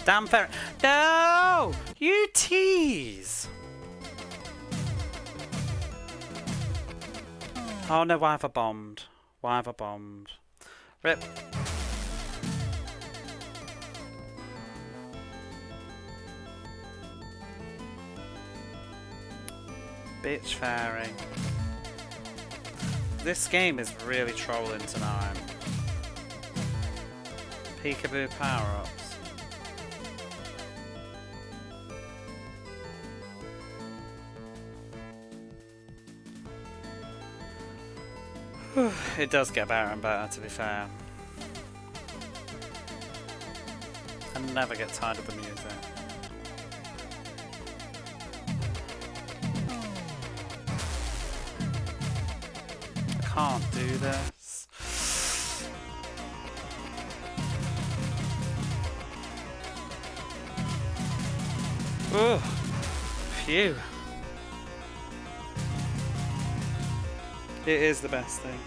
Damn ferret. No! You tease! Oh no, why have I bombed? Why have I bombed? Rip. Bitch fairy. This game is really trolling tonight. Peekaboo power-ups. It does get better and better, to be fair. I never get tired of the music. I can't do this. Ugh. Phew. It is the best thing.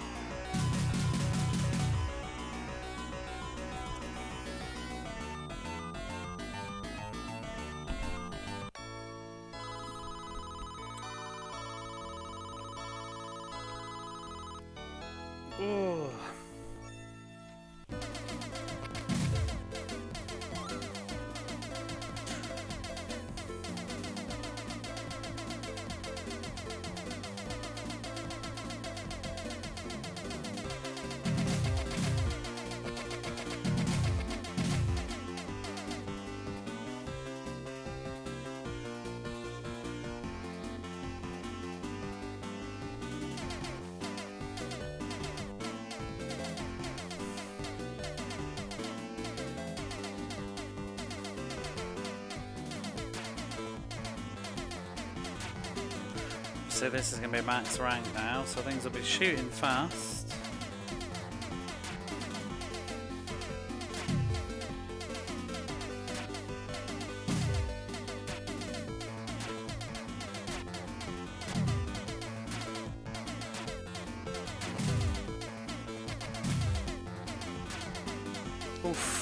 Ooh. So this is going to be max rank now, so things will be shooting fast. Oof.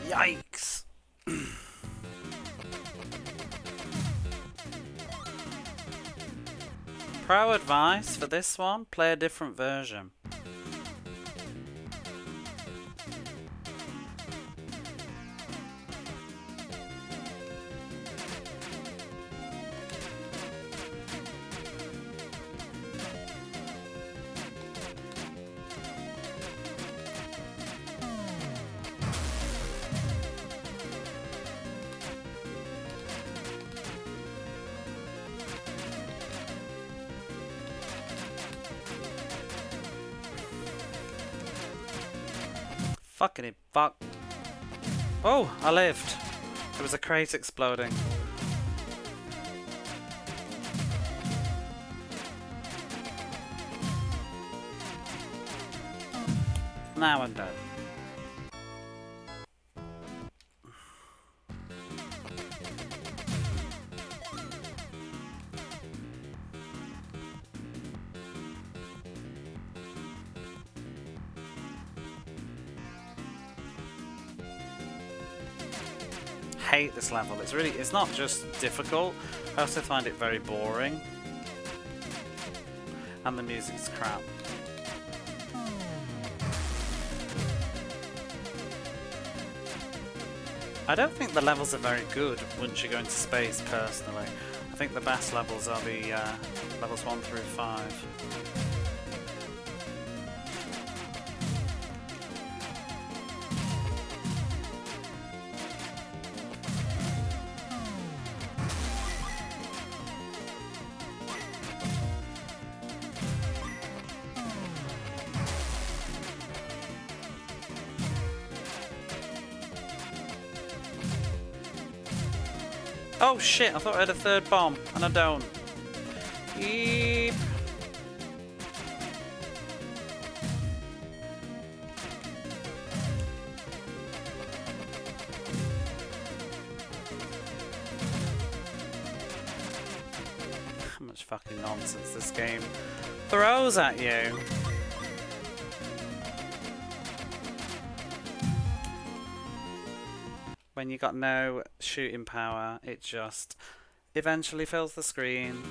Yikes! Pro advice for this one, play a different version. Fucking it, fuck. Oh, I lived. There was a crate exploding. Now I'm dead. Hate this level. It's not just difficult, I also find it very boring. And the music's crap. I don't think the levels are very good once you go into space, personally. I think the best levels are the levels 1 through 5. Oh shit, I thought I had a third bomb, and I don't. Yeep. How much fucking nonsense this game throws at you. When you got no shooting power, it just eventually fills the screen.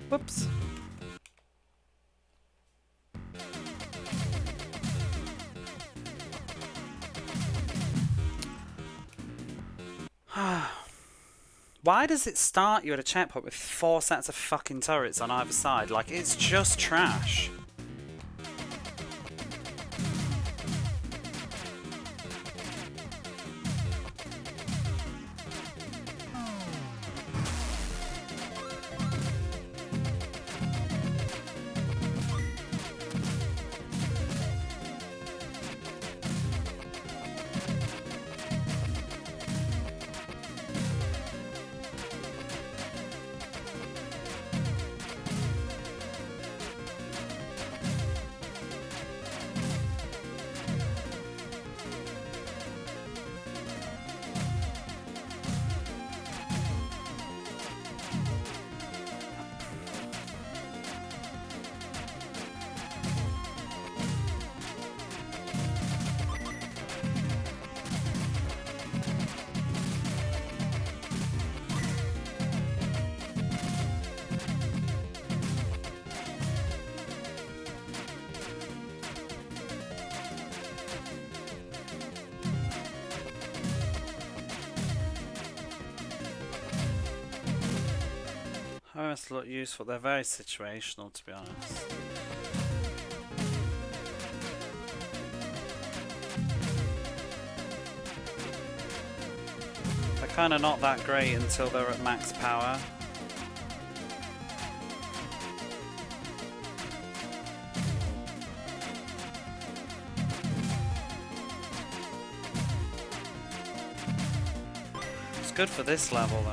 Whoops. Why does it start you at a checkpoint with 4 sets of fucking turrets on either side? Like, it's just trash. Almost look useful. They're very situational, to be honest. They're kind of not that great until they're at max power. It's good for this level, though.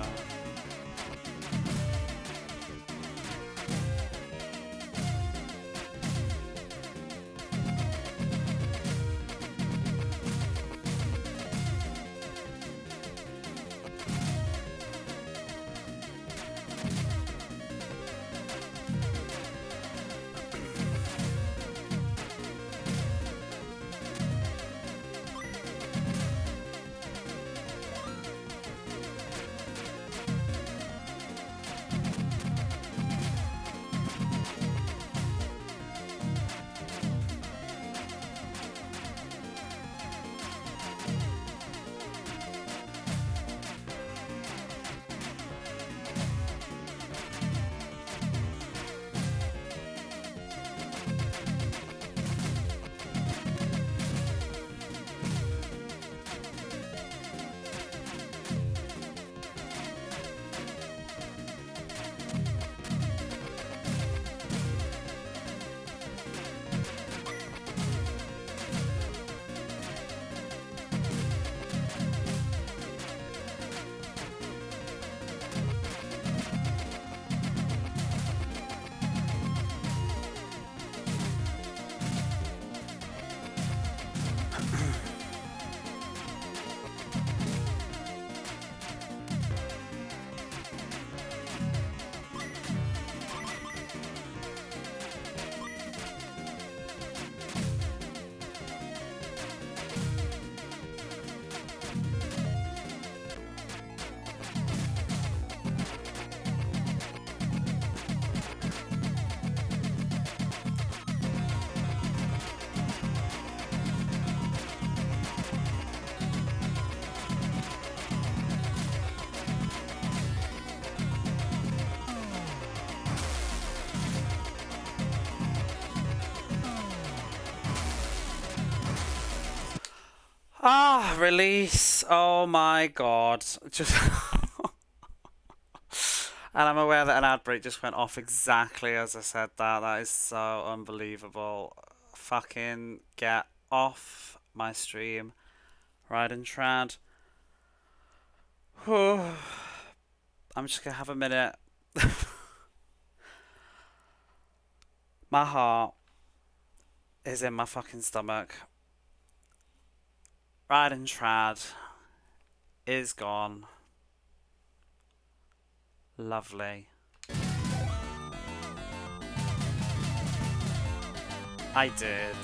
Ah, release. Oh my god. Just and I'm aware that an ad break just went off exactly as I said that. That is so unbelievable. Fucking get off my stream. Raiden Trad. I'm just gonna have a minute. My heart is in my fucking stomach. Raiden Trad is gone. Lovely. I did.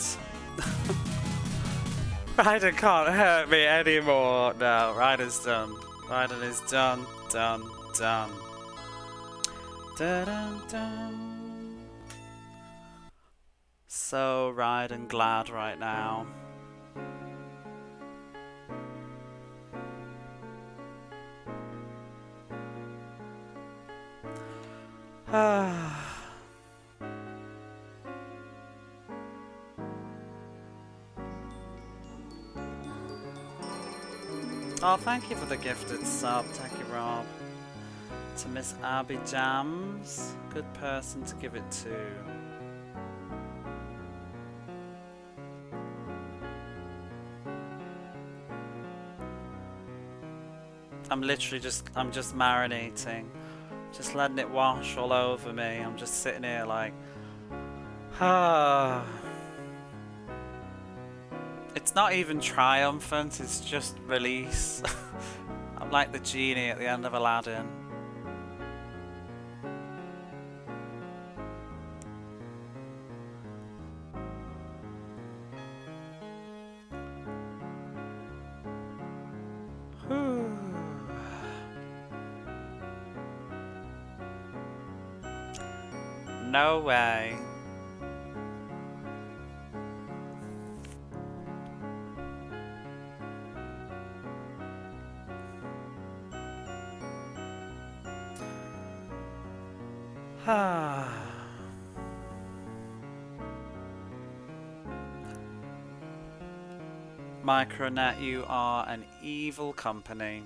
Raiden can't hurt me anymore. No, Raiden's done. Raiden is done, done, done. Dun, dun, dun. So Raiden glad right now. Oh, thank you for the gifted sub, thank you, Rob. To Miss Abby Jams, good person to give it to. I'm just marinating, just letting it wash all over me. I'm just sitting here like, It's not even triumphant, it's just release. I'm like the genie at the end of Aladdin. No way. Micronet, you are an evil company.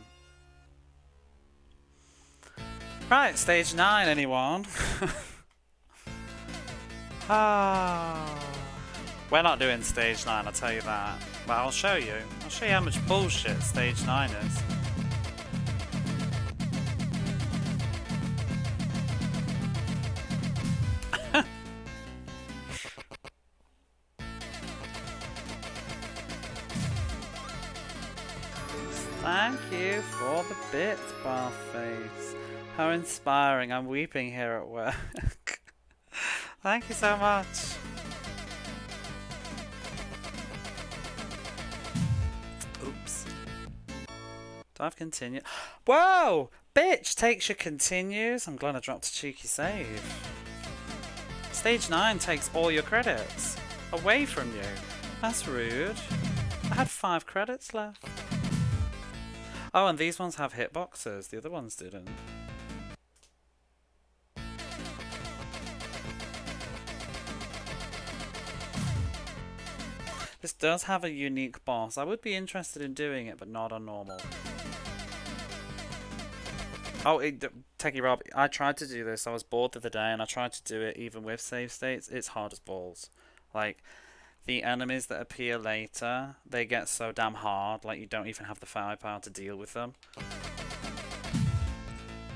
Right, stage 9, anyone? We're not doing stage 9, I'll tell you that. But I'll show you. I'll show you how much bullshit stage 9 is. Thank you for the bits, Barface. How inspiring. I'm weeping here at work. Thank you so much. Oops. Do I have continue? Whoa! Bitch takes your continues. I'm glad I dropped a cheeky save. Stage 9 takes all your credits away from you. That's rude. I had 5 credits left. Oh, and these ones have hitboxes. The other ones didn't. This does have a unique boss. I would be interested in doing it, but not on normal. Oh, Techie Rob, I tried to do this. I was bored the other day, and I tried to do it even with save states. It's hard as balls. Like, the enemies that appear later, they get so damn hard, like you don't even have the firepower to deal with them.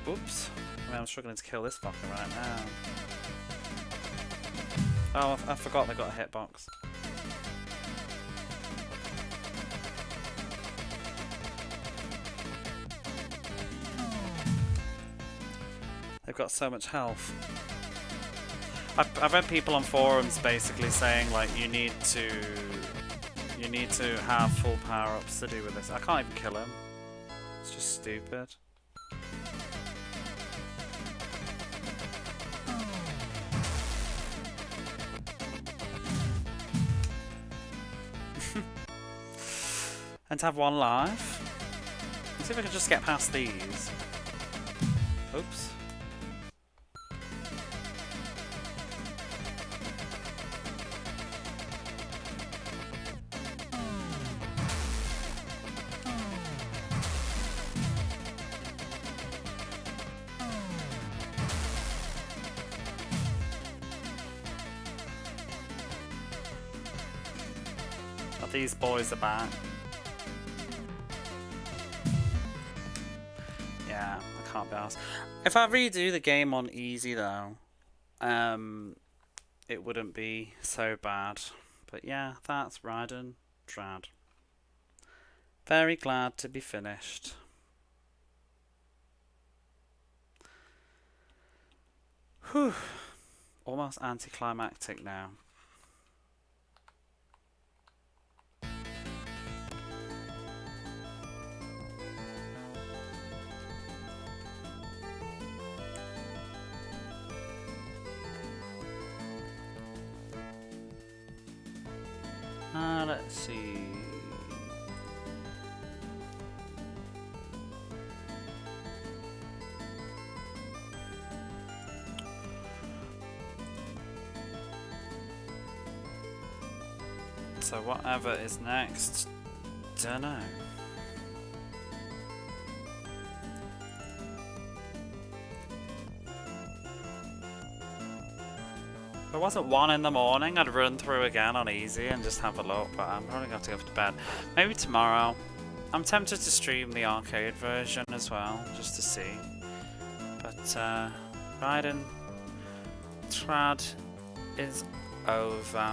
Oops. I mean, I'm struggling to kill this fucker right now. Oh, I forgot they got a hitbox. They've got so much health. I've read people on forums basically saying like you need to have full power-ups to do with this. I can't even kill him. It's just stupid. And to have 1 life. Let's see if I can just get past these. Oops. these boys are back. Yeah, I can't be arsed. If I redo the game on easy though, it wouldn't be so bad. But yeah, that's Raiden Trad. Very glad to be finished. Whew. Almost anticlimactic now. Let's see. So whatever is next, dunno. If it wasn't 1 in the morning, I'd run through again on easy and just have a look, but I'm probably going to go to bed. Maybe tomorrow. I'm tempted to stream the arcade version as well, just to see. But Raiden Trad is over.